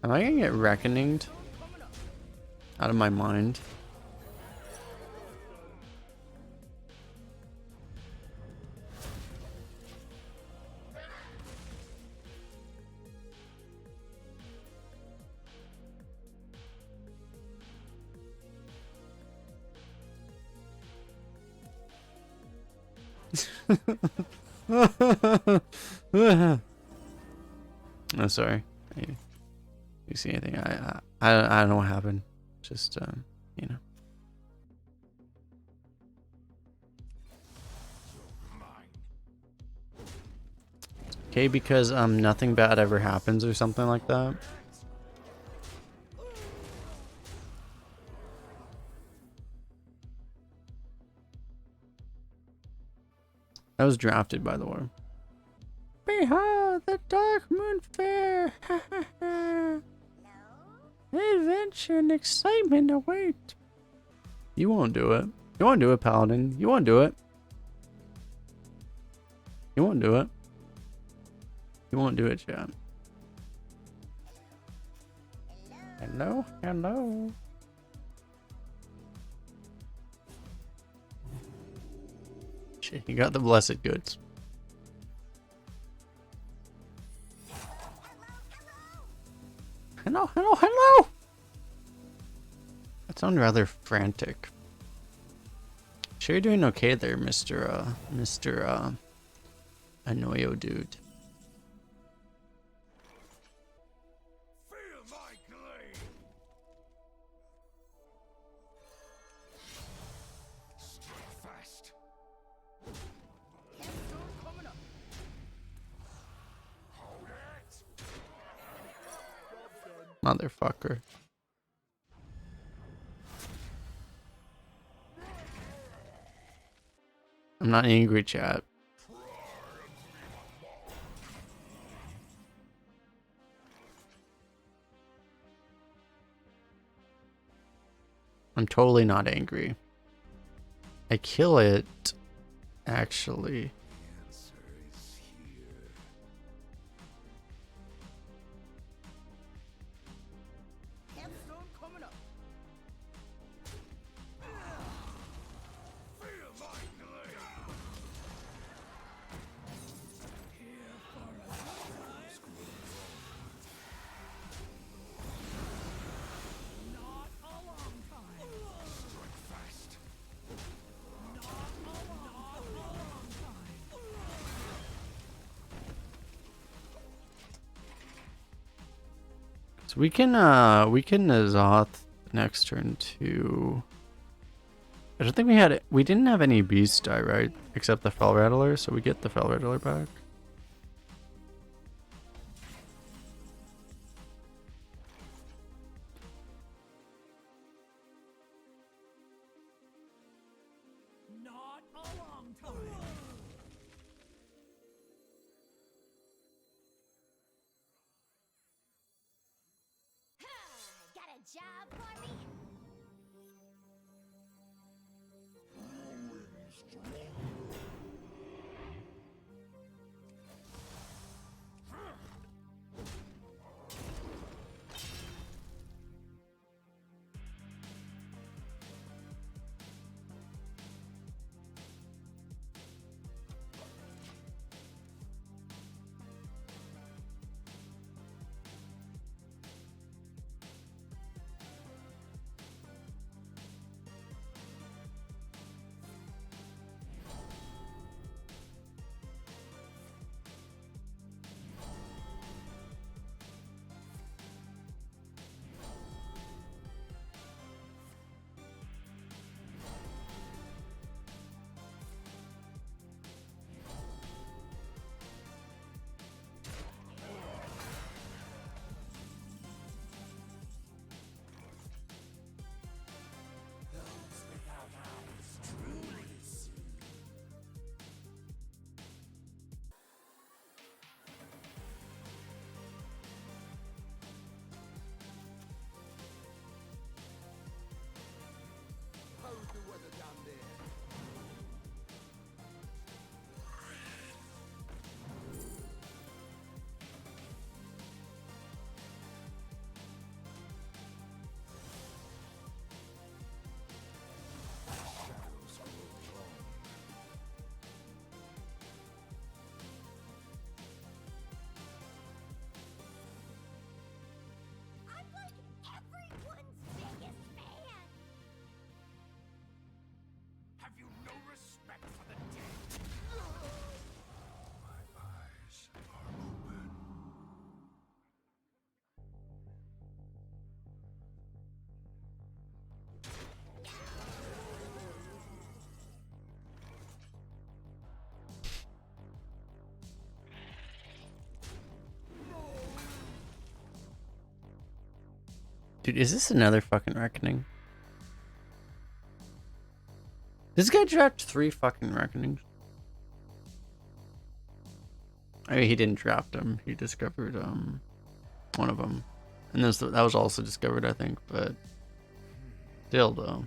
Am I gonna get reckoninged? Out of my mind. I'm sorry. You see anything? I don't know what happened. Just you know. Okay, because nothing bad ever happens or something like that. That was drafted, by the way. Behold the dark moon fair. Adventure and excitement await. You won't do it. You won't do it, Paladin. You won't do it. You won't do it. You won't do it, chat. Hello? Hello? Shit, you got the blessed goods. Hello, hello, hello! That sounded rather frantic. Sure you're doing okay there, Mr. Annoyo dude. Feel my glaive. Strike fast. Coming up. Hold it. Motherfucker. I'm not angry, chat. I'm totally not angry. I kill it, actually. So we can Azoth next turn too. I don't think we didn't have any beasts die, right? Except the Fell Rattler, so we get the Fell Rattler back. Not a long time. Got a job for me? I'm like everyone's biggest fan. Have you no respect for the dead? My eyes are open. Dude, is this another fucking reckoning? This guy dropped 3 fucking reckonings. I mean, he didn't drop them. He discovered one of them, and that was also discovered, I think. But still, though.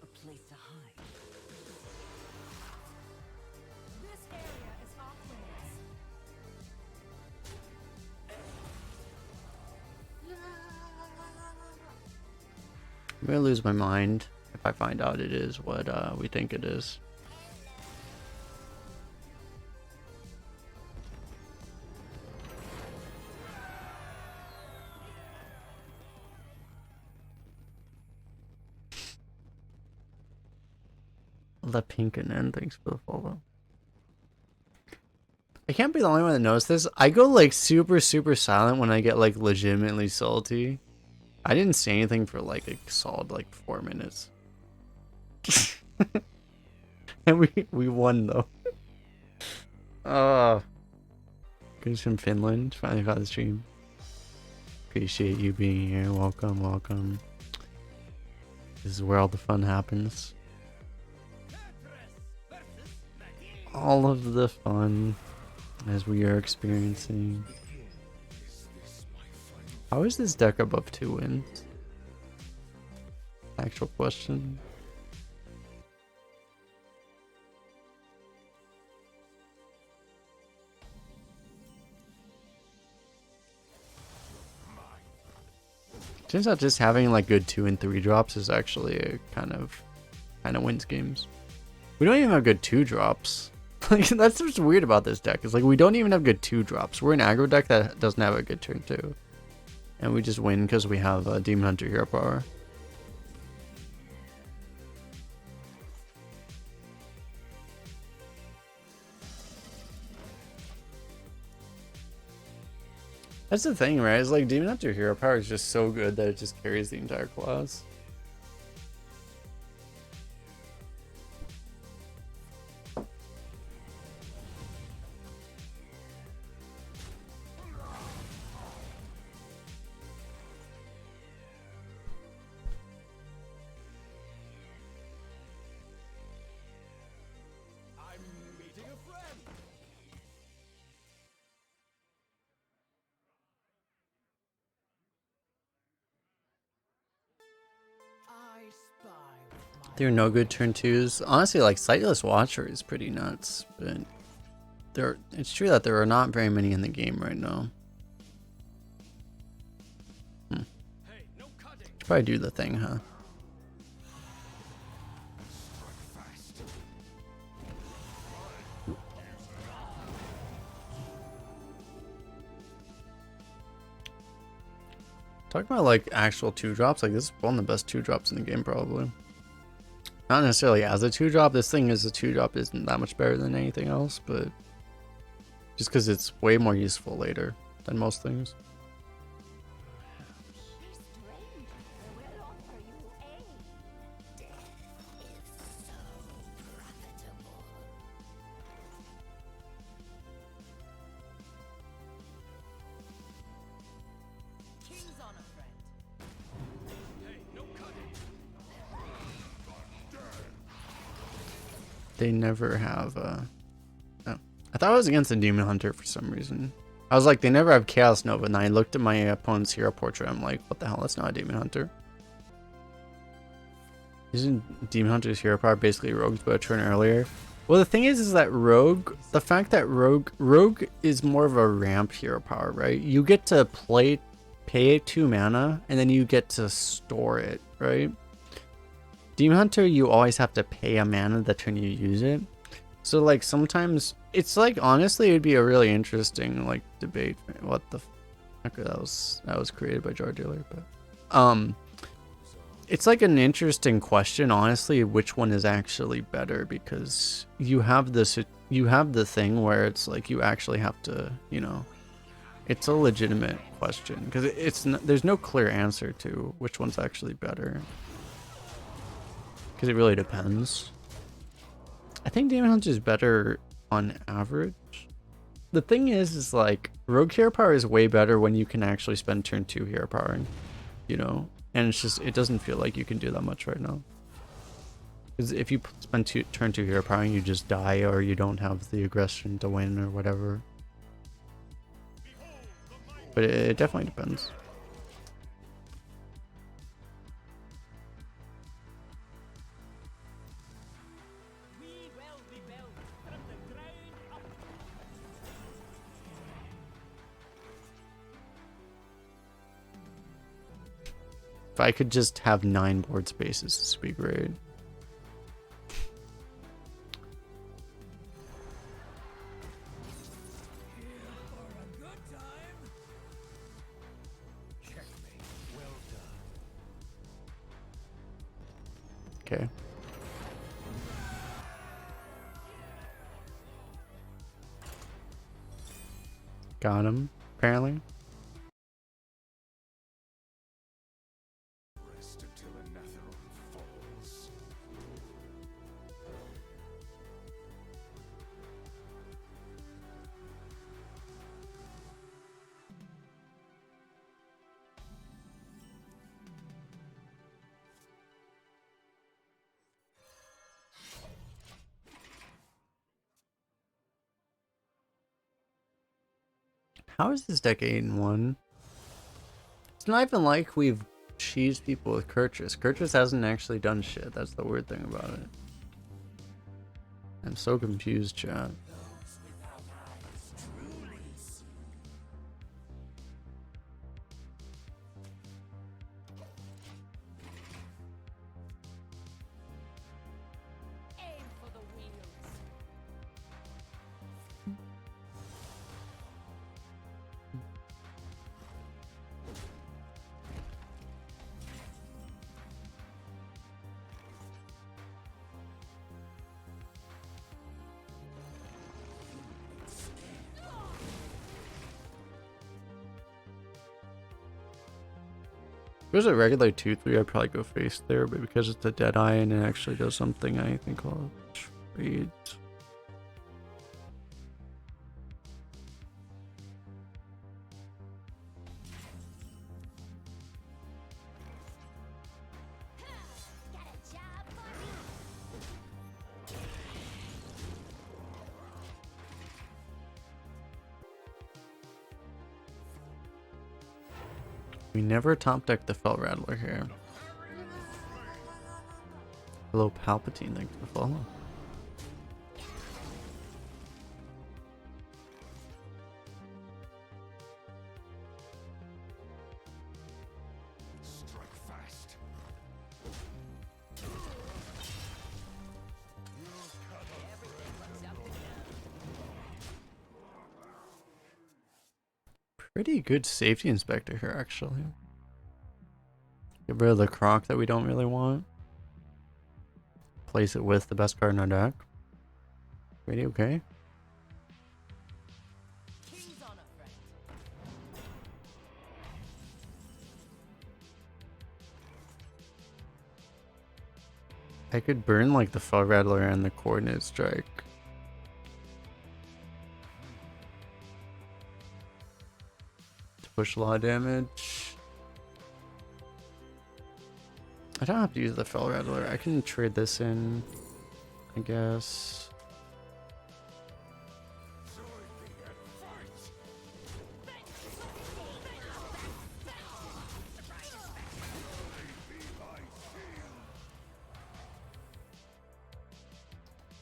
A place to hide. This area is off limits. I'm gonna lose my mind if I find out it is what we think it is. The pink and then thanks for the follow. I can't be the only one that knows this. I go like super silent when I get like legitimately salty. I didn't say anything for like a solid like 4 minutes. And we won though. Guys from Finland finally got the stream. Appreciate you being here. Welcome, welcome. This is where all the fun happens. All of the fun as we are experiencing. Is this my final? How is this deck above 2 wins? Actual question. Turns out just having like good 2 and 3 drops is actually a kind of wins games. We don't even have good 2 drops. Like that's what's weird about this deck. Is like we don't even have good 2 drops. We're an aggro deck that doesn't have a good turn 2, and we just win because we have a Demon Hunter hero power. That's the thing, right? It's like Demon Hunter hero power is just so good that it just carries the entire class. I'm meeting a friend. I spy with my There are no good turn 2s. Honestly, like Sightless Watcher is pretty nuts, but it's true that there are not very many in the game right now. Hey, no cutting. Should probably do the thing, huh? Talking about like actual 2 drops, like this is one of the best 2 drops in the game probably. Not necessarily as a 2 drop, this thing as a 2 drop isn't that much better than anything else, but just because it's way more useful later than most things. Dear stranger, we'll offer you aid. Death is so profitable. King's on a friend. Hey, no cutting. They never have oh. I thought I was against the Demon Hunter for some reason. I was like, they never have Chaos Nova, and I looked at my opponent's hero portrait, I'm like, what the hell, that's not a Demon Hunter. Isn't Demon Hunter's hero power basically Rogue's but a turn earlier? Well, the thing is that Rogue, the fact that Rogue is more of a ramp hero power, right? You get to pay 2 mana, and then you get to store it, right? Demon Hunter, you always have to pay a mana the turn you use it. So like sometimes it's like honestly it'd be a really interesting like debate. What the fuck, that was created by Jar Dealer, but it's like an interesting question honestly, which one is actually better, because you have the thing where it's like you actually have to, you know, it's a legitimate question because there's no clear answer to which one's actually better, because it really depends. I think Demon Hunter is better on average. The thing is like Rogue hero power is way better when you can actually spend turn 2 hero powering, you know, and it's just, it doesn't feel like you can do that much right now. Because if you spend turn 2 hero powering, you just die, or you don't have the aggression to win or whatever. But it definitely depends. We will be built from the ground up. If I could just have 9 board spaces, this would be great. For a good time. Checkmate. Well done. Okay. Got him, apparently. Rest until another falls. How is this deck 8-1? It's not even like we've cheesed people with Kurtrus. Kurtrus hasn't actually done shit. That's the weird thing about it. I'm so confused, chat. If it was a regular 2-3, I'd probably go face there, but because it's a Deadeye and it actually does something, I think I'll trade. Got a job for me? We never top deck the Fell Rattler here. Hello, Palpatine, thanks for follow. Strike fast. Pretty good safety inspector here, actually. Get rid of the Croc that we don't really want. Place it with the best card in our deck. Pretty okay. King's honor, friend. I could burn like the Fell Rattler and the Coordinate Strike. To push a lot of damage. I don't have to use the Fell Rattler. I can trade this in, I guess.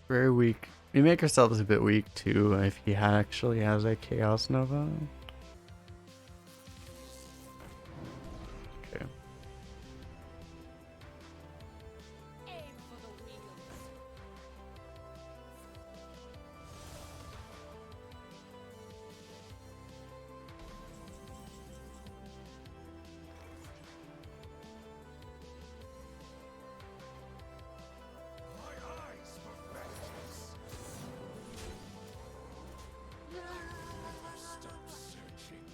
Very weak. We make ourselves a bit weak too if he actually has a Chaos Nova. Okay. Aim for the wheels. My eyes for vengeance. Never stop searching.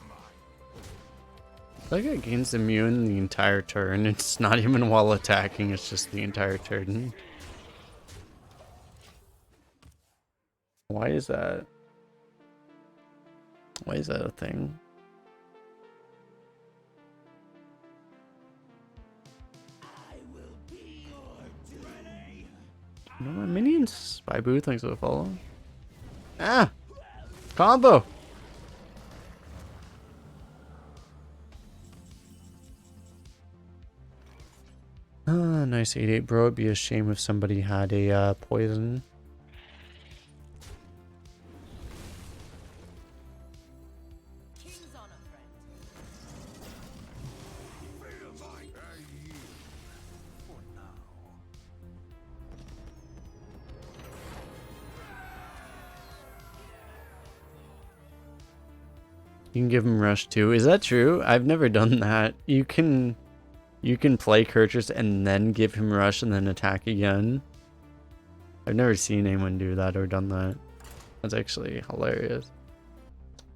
Mine. Like it gains immune the entire turn. It's not even while attacking, it's just the entire turn. Why is that? Why is that a thing? No, my minions. Spy Boo, thanks for the follow. Ah! Combo! Ah, nice 8-8, bro. It'd be a shame if somebody had a poison. King's honor, friend. Feel my yield for now. You can give him rush too. Is that true? I've never done that. You can play Kurtrus and then give him rush and then attack again. I've never seen anyone do that or done that. That's actually hilarious.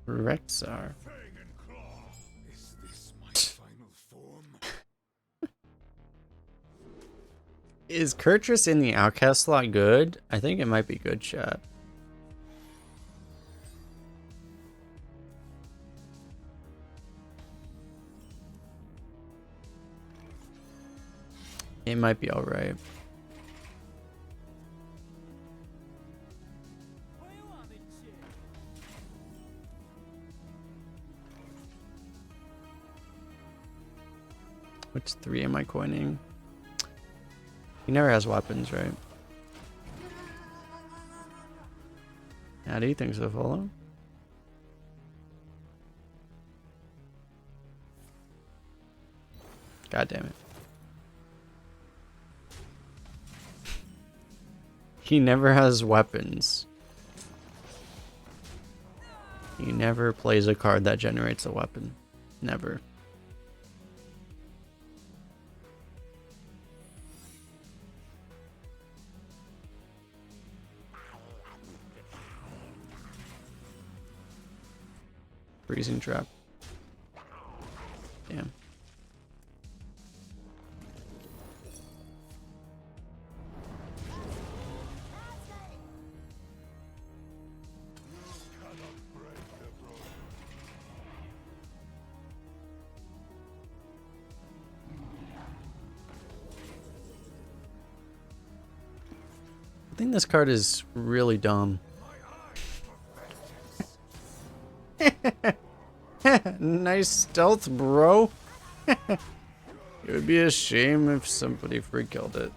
Rexar. Fang and claw. Is this my final form? Is Kurtrus in the outcast slot good? I think it might be good, chat. It might be alright. Which 3 am I coining? He never has weapons, right? How do you think so, follow? God damn it. He never has weapons. He never plays a card that generates a weapon. Never. Freezing trap. Damn. I think this card is really dumb. Nice stealth, bro. It would be a shame if somebody free killed it.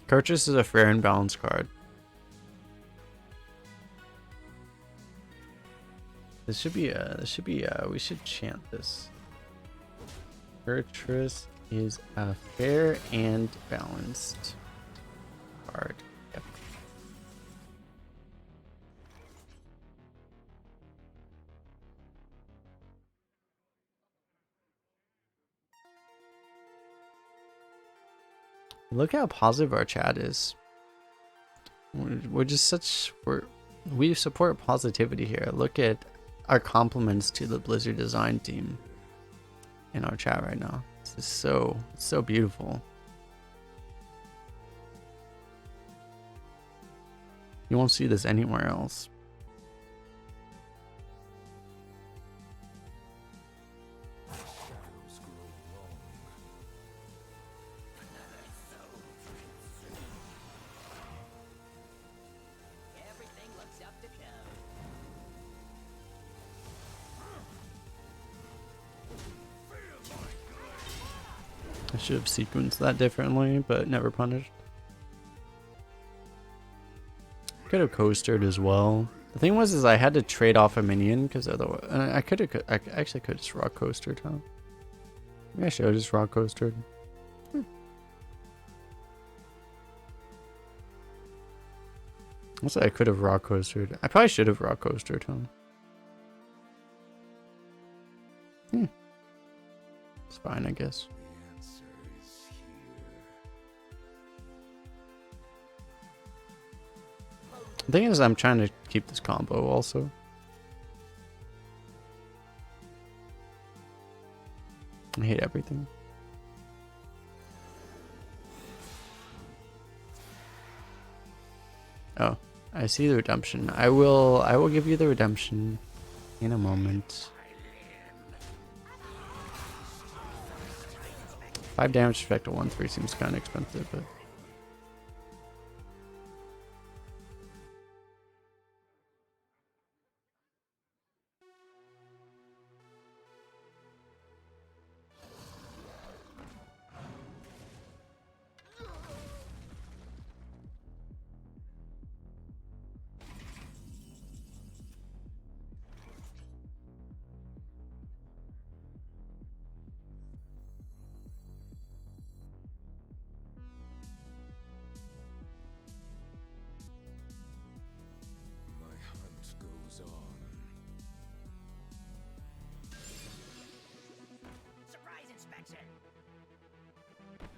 Kurtrus is a fair and balanced card. We should chant this. Kurtrus is a fair and balanced card. Yep. Look how positive our chat is. We're just such we support positivity here. Look at our compliments to the Blizzard design team in our chat right now. This is so beautiful. You won't see this anywhere else. Everything looks up to code. I should have sequenced that differently, but never punished. Could have coastered as well. The thing was, is I had to trade off a minion because otherwise, I actually could just rock coastered, huh? Maybe I should have just rock coastered. Also, I could have rock coastered. I probably should have rock coastered, huh? It's fine, I guess. The answer is here. The thing is, I'm trying to keep this combo also. I hate everything. Oh, I see the redemption. I will give you the redemption in a moment. 5 damage effect to 1/3 seems kind of expensive, but My hunt goes on. Surprise inspection.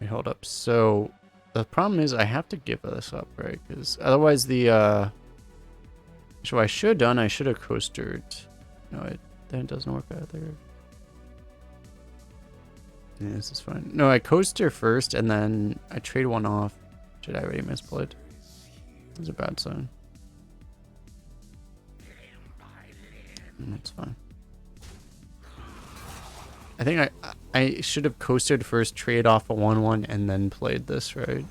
wait, hold up. So the problem is I have to give this up, right? Because otherwise the so I should have done. I should have coastered. No, then it doesn't work either. Yeah, this is fine. No, I coaster first and then I trade one off. Should I already misplayed? It's a bad sign. That's fine. I think I should have coasted first, trade off a 1/1, and then played this, right?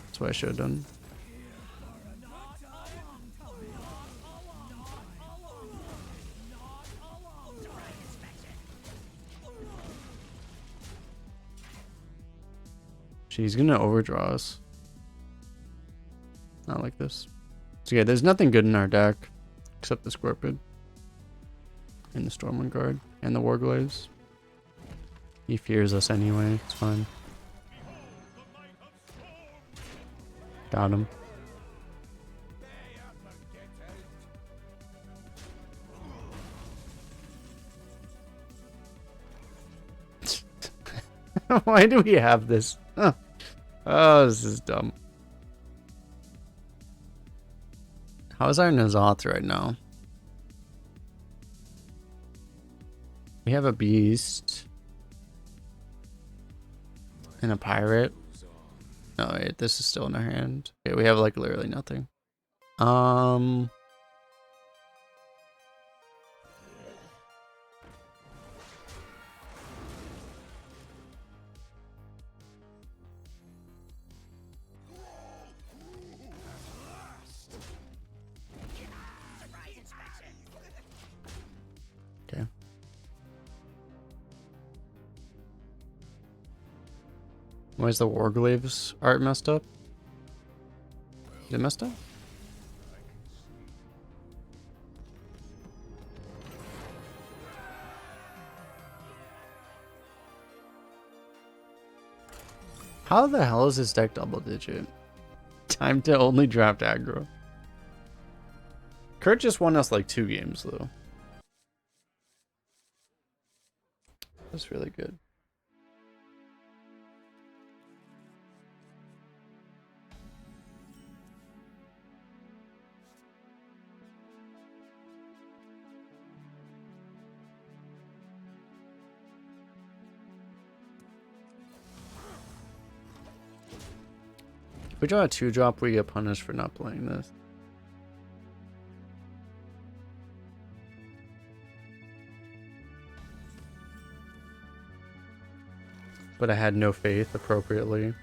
That's what I should have done. She's gonna overdraw us. Not like this. So yeah, there's nothing good in our deck except the Scorpion and the Stormwind Guard and the Warglaives. He fears us anyway. It's fine. Got him. Why do we have this? Huh. Oh, this is dumb. How is our Nazoth right now? We have a beast. And a pirate. No, wait, this is still in our hand. Okay, we have like literally nothing. Okay. Why is the Warglaves art messed up? Is it messed up? How the hell is this deck double digit? Time to only draft aggro. Kurt just won us like 2 games though. That's really good. If we draw a 2-drop, we get punished for not playing this. But I had no faith appropriately.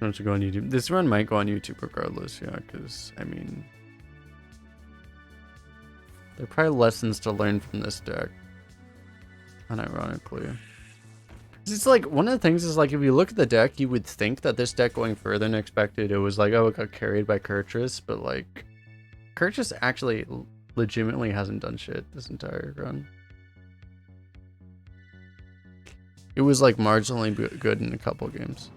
Don't you go on YouTube? This run might go on YouTube regardless, yeah, because I mean, there are probably lessons to learn from this deck. Unironically. It's like, one of the things is like, if you look at the deck, you would think that this deck going further than expected, it was like, oh, it got carried by Kurtrus, but like, Kurtrus actually legitimately hasn't done shit this entire run. It was like marginally good in a couple games.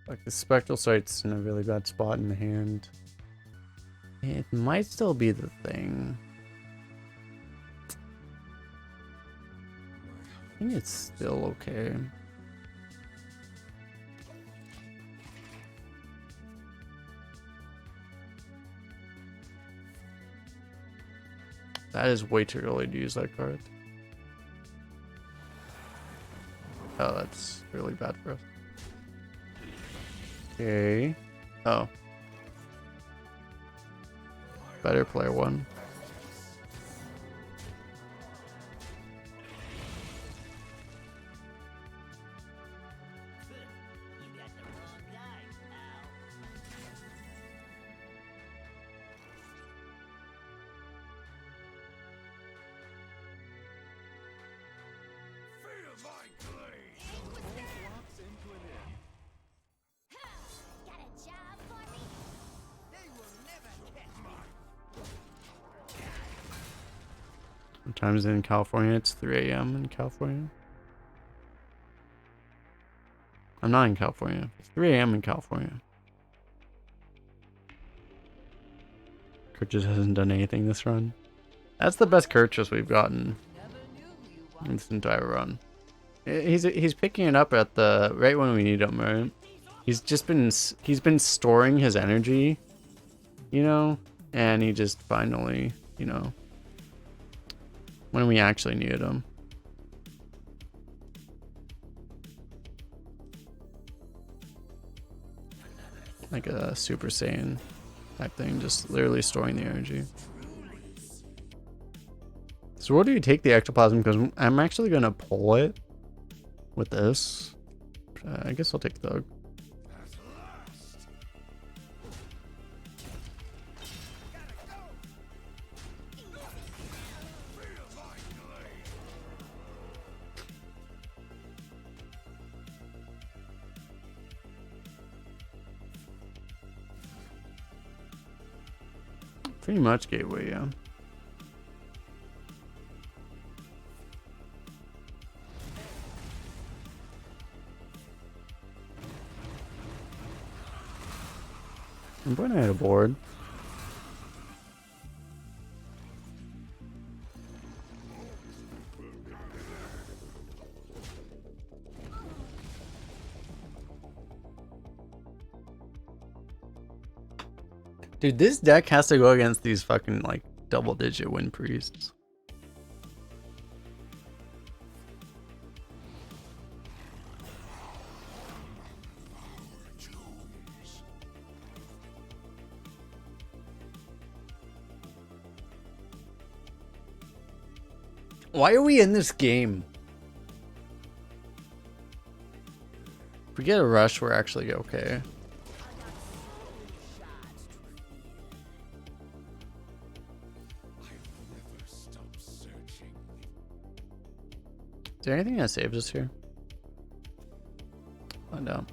Like the Spectral Sight's in a really bad spot in the hand. It might still be the thing. I think it's still okay. That is way too early to use that card. Oh, that's really bad for us. Okay. Oh. Better player 1. Got a job for me? They will never catch me. Sometimes in California, it's 3 a.m. in California. I'm not in California. It's 3 a.m. in California. Kurtrus hasn't done anything this run. That's the best Kurtrus we've gotten in this entire run. He's picking it up at the right when we need him, right? He's been storing his energy, you know, and he just finally, you know, when we actually needed him. Like a Super Saiyan type thing, just literally storing the energy. So what do you take the ectoplasm? Because I'm actually going to pull it with this. I guess I'll take Thug. Pretty much gateway, yeah. I'm putting it a board. Dude, this deck has to go against these fucking like double-digit win priests. Why are we in this game? If we get a rush, we're actually okay. Is there anything that saves us here? Find out.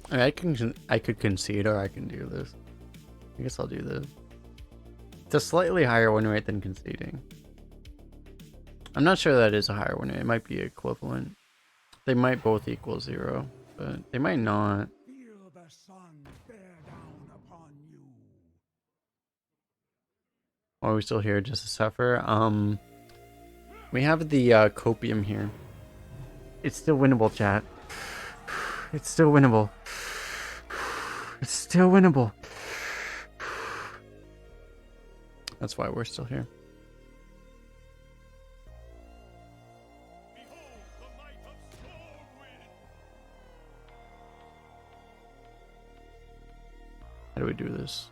I mean, I could concede, or I can do this. I guess I'll do this. It's a slightly higher win rate than conceding. I'm not sure that is a higher win rate. It might be equivalent. They might both equal 0, but they might not. Feel the sun bear down upon you. Are we still here just to suffer? We have the copium here. It's still winnable, chat. It's still winnable. It's still winnable. That's why we're still here. Behold the might of Stormwind. How do we do this?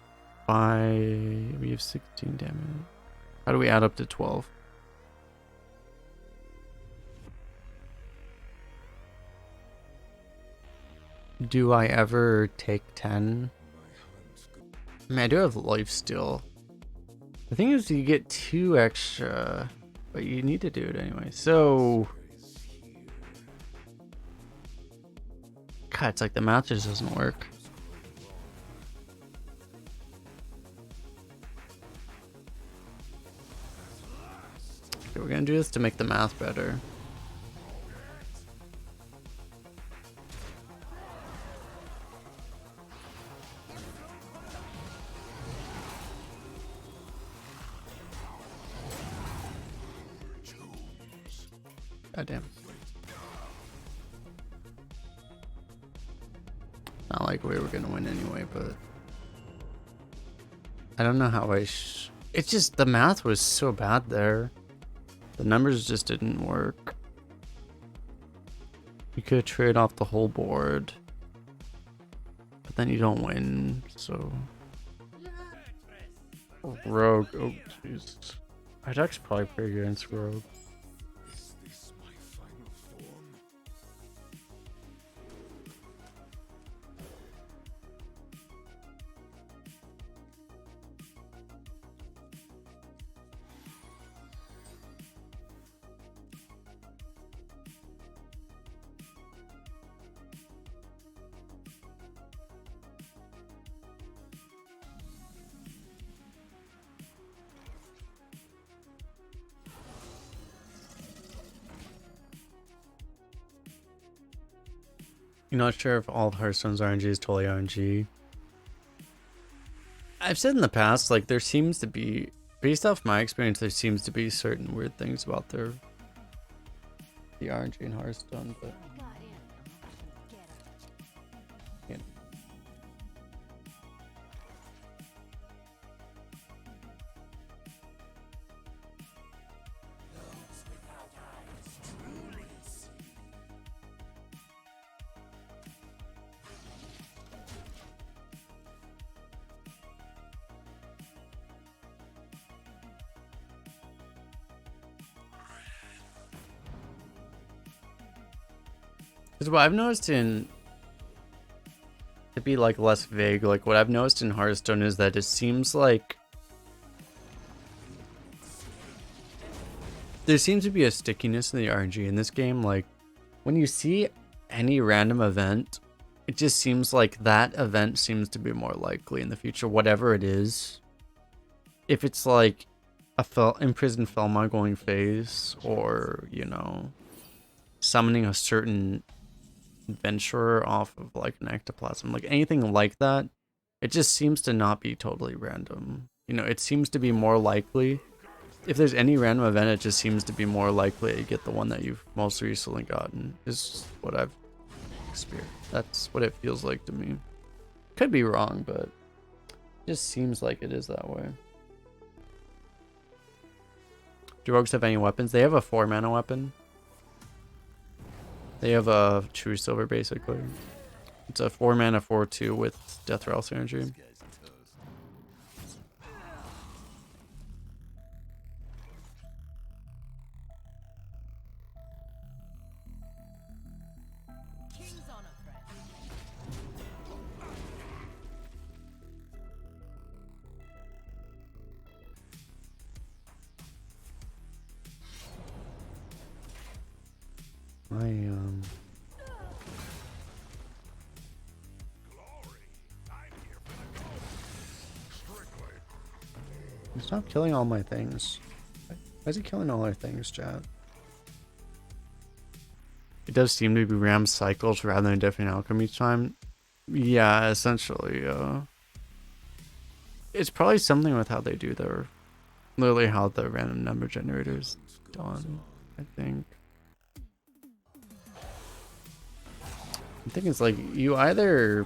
We have 16 damage. How do we add up to 12? Do I ever take 10? I mean, I do have life still. The thing is, you get 2 extra, but you need to do it anyway. So, God, it's like the math just doesn't work. Okay, we're gonna do this to make the math better. God damn. Not like we were gonna win anyway, but I don't know how it's just the math was so bad there. The numbers just didn't work. You could trade off the whole board, but then you don't win, so. Rogue, oh jeez. My deck's probably pretty good against Rogue. Is this my final form? You're not sure if all of Hearthstone's RNG is totally RNG. I've said in the past, like, there seems to be, based off my experience, there seems to be certain weird things about the RNG in Hearthstone, but Got in. Get her. yeah. Because what I've noticed to be like less vague, like what I've noticed in Hearthstone is that it seems like there seems to be a stickiness in the RNG in this game. Like when you see any random event, it just seems like that event seems to be more likely in the future, whatever it is. If it's like a imprisoned Felmar going phase, or, you know, summoning a certain adventurer off of like an ectoplasm, like anything like that, It just seems to not be totally random. You know, it seems to be more likely. If there's any random event, it just seems to be more likely to get the one that you've most recently gotten. Is what I've experienced. That's what it feels like to me. Could be wrong, but it just seems like it is that way. Do rogues have any weapons? They have a 4-mana weapon. They have a True Silver, basically. It's a 4-mana 4/2 with Death Rattle synergy. King's honor, friend. Stop killing all my things. Why is he killing all our things, chat? It does seem to be RAM cycles rather than a different outcome each time. Yeah, essentially, it's probably something with how they do their, literally how the random number generator is done, I think. I think it's like, you either...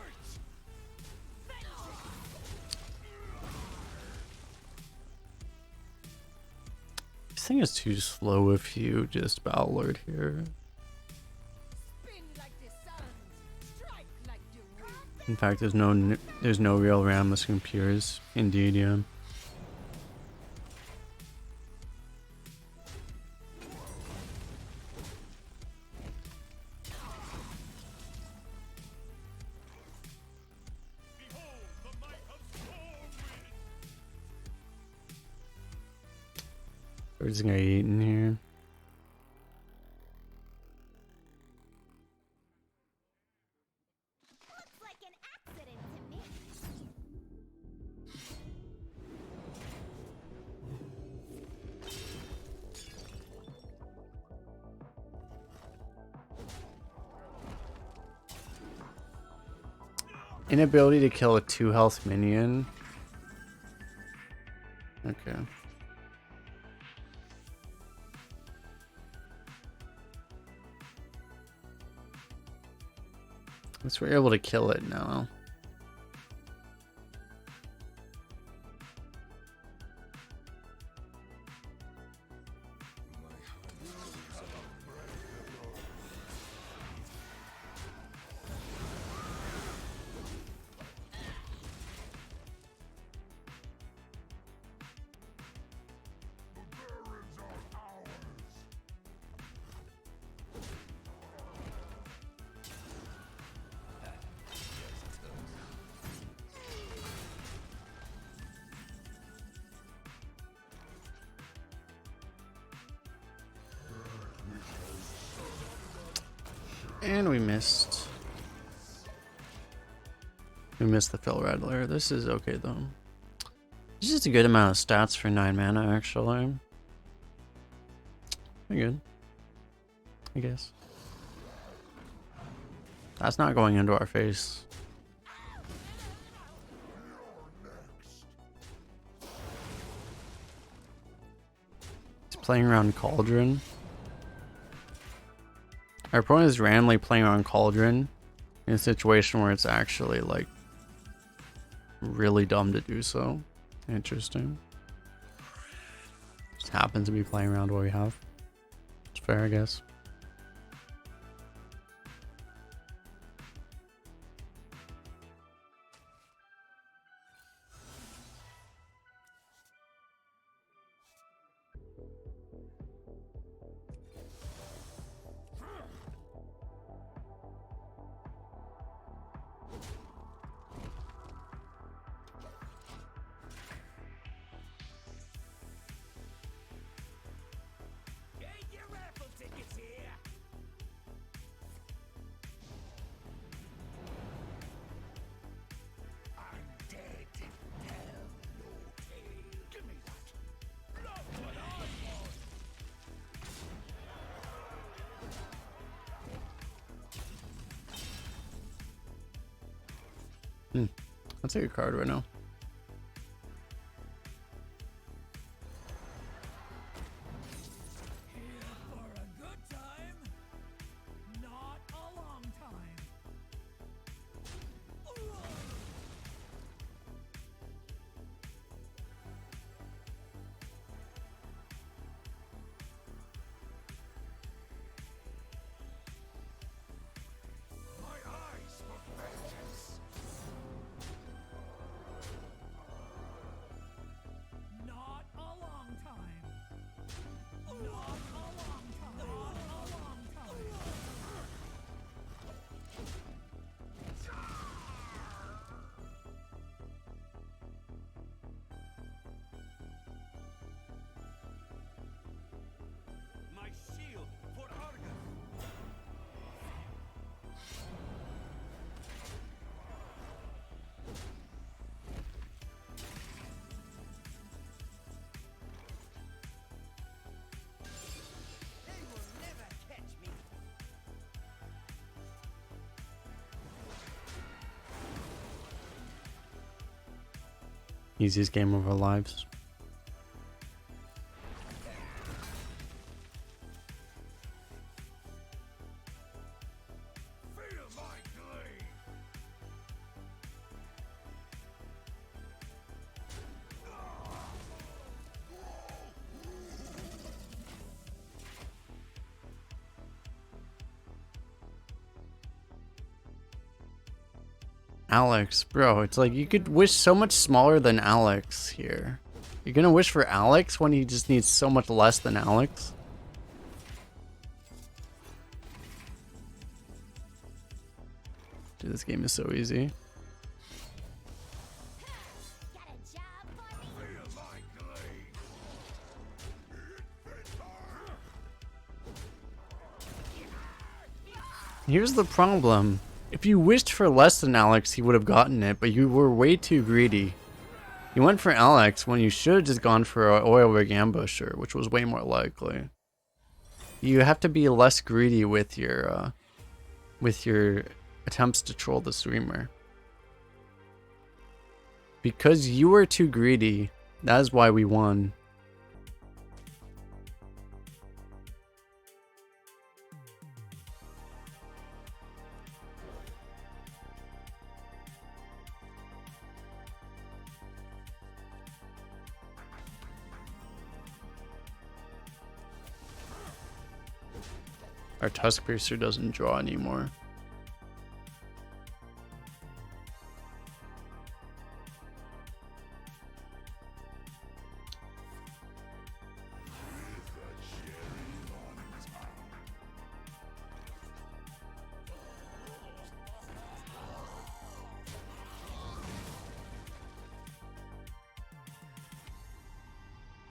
This thing is too slow if you just Battle Lord here. Spin like the sun, strike like the wind. In fact, there's no real RAM with computers. Indeed, yeah. We're just gonna eat in here. Looks like an accident to me. Inability to kill a 2-health minion. Okay. At least we're able to kill it now. And we missed. We missed the Fell Rattler. This is okay though. It's just a good amount of stats for 9 mana actually. Pretty good, I guess. That's not going into our face. He's playing around Cauldron. Our opponent is randomly playing on Cauldron in a situation where it's actually like really dumb to do so. Interesting. Just happens to be playing around what we have. It's fair, I guess. That's a good card right now. Here for a good time, not a long time. My eyes for vengeance. Not a long time. Not a long time. Not a long time. My shield for Argus. They will never catch me. Easiest game of our lives. Feel my glade. Alex, bro, it's like you could wish so much smaller than Alex here. You're gonna wish for Alex when he just needs so much less than Alex? Dude, this game is so easy. Got a job for me? Feel my glade. Here's the problem. If you wished for less than Alex, he would have gotten it, but you were way too greedy. You went for Alex when you should have just gone for an Oil Rig Ambusher, which was way more likely. You have to be less greedy with your attempts to troll the streamer. Because you were too greedy, that is why we won. Our Tusk Piercer doesn't draw anymore.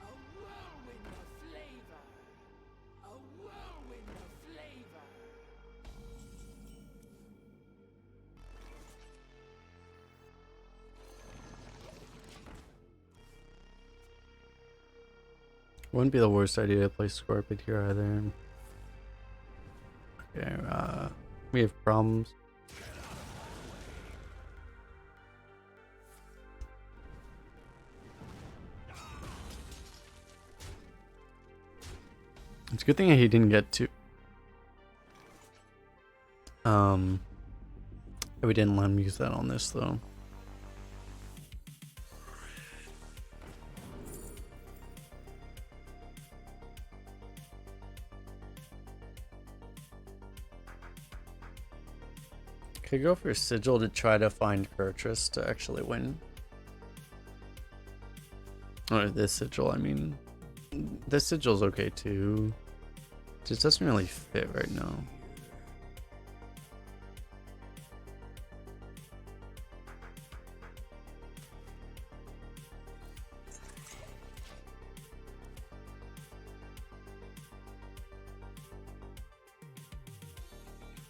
A whirlwind of flavor. A whirlwind of flavor. Wouldn't be the worst idea to play Scorpion here either. Okay, we have problems. It's a good thing he didn't get to. We didn't let him use that on this though. Could go for Sigil to try to find Kurtrus to actually win. Or this Sigil, I mean. This Sigil's okay too. Just doesn't really fit right now.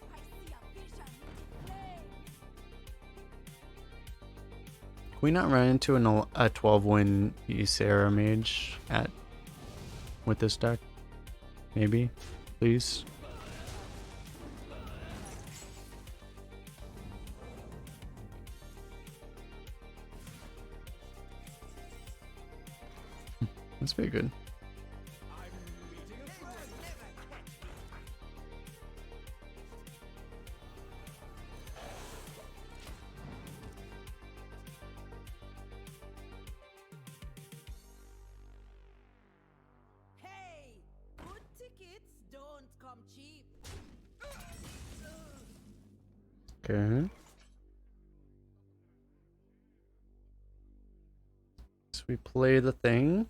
I see a vision in flame. Can we not run into a 12-win Ysera mage with this deck? Maybe? Please? That's very good. Hey, good tickets don't come cheap. Okay. So we play the thing.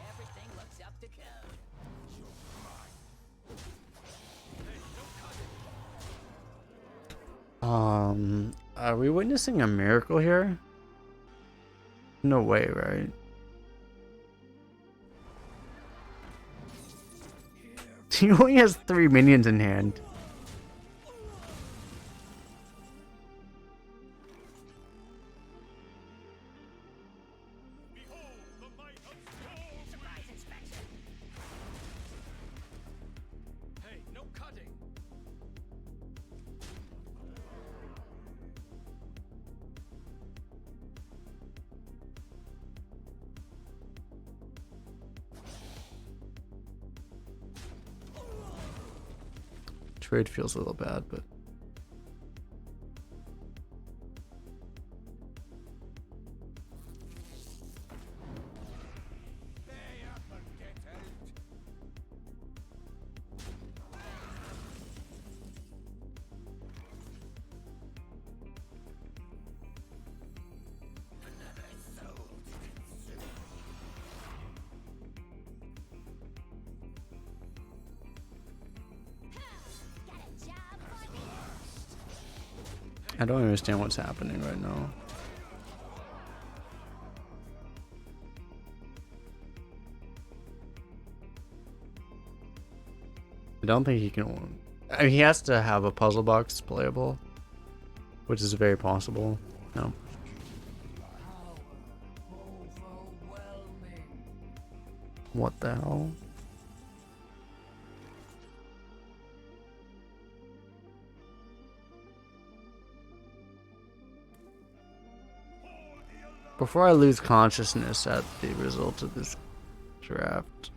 Everything looks up to code. Are we witnessing a miracle here? No way, right? He only has 3 minions in hand. Surprise inspection. Hey, no cutting. Trade feels a little bad, but Got a job for me? I don't understand what's happening right now. I don't think he can. I mean, he has to have a puzzle box playable, which is very possible. No. What the hell? Before I lose consciousness at the result of this draft.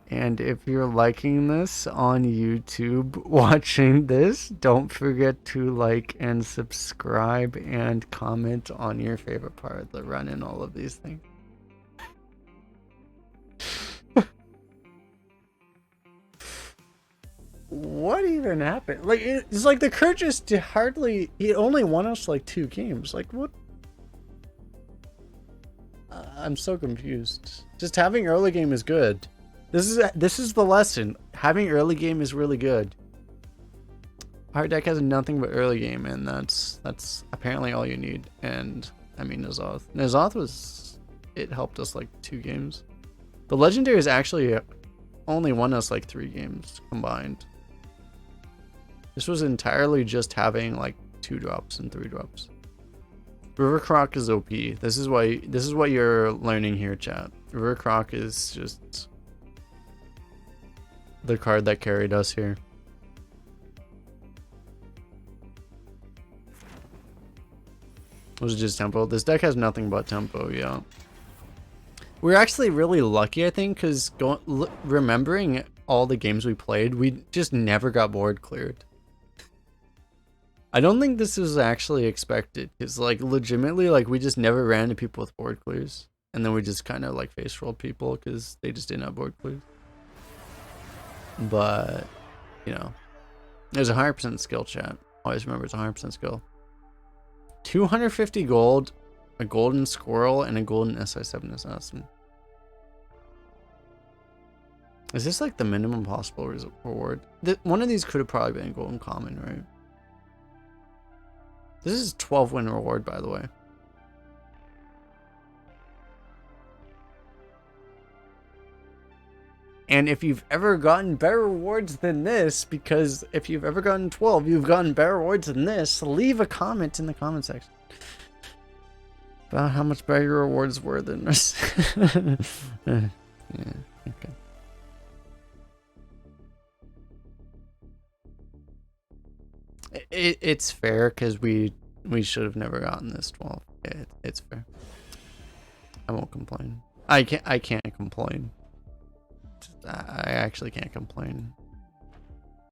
And if you're liking this on YouTube, watching this, don't forget to like and subscribe and comment on your favorite part of the run and all of these things. What even happened? Like, it's like the Kurtrus he only won us like 2 games. Like, what? I'm so confused. Just having early game is good. This is the lesson. Having early game is really good. Our deck has nothing but early game, and that's apparently all you need. And I mean, N'Zoth it helped us like 2 games. The legendary is actually only won us like 3 games combined. This was entirely just having like 2 drops and 3 drops. River Croc is OP. This is what you're learning here, chat. River Croc is just the card that carried us here. Was it just tempo? This deck has nothing but tempo, yeah. We're actually really lucky, I think, because remembering all the games we played, we just never got board cleared. I don't think this was actually expected, because like legitimately, like we just never ran into people with board clears, and then we just kind of like face rolled people because they just didn't have board clears. But you know, there's a 100% skill, chat. Always remember it's a 100% skill. 250 gold, a golden squirrel, and a golden SI7 assassin. Is this like the minimum possible reward? One of these could have probably been golden common, right? This is 12 win reward, by the way. And if you've ever gotten better rewards than this, because if you've ever gotten 12, you've gotten better rewards than this, leave a comment in the comment section about how much better your rewards were than this. Yeah, okay. It's fair because we should have never gotten this 12. It's fair. I won't complain. I can't complain. I actually can't complain.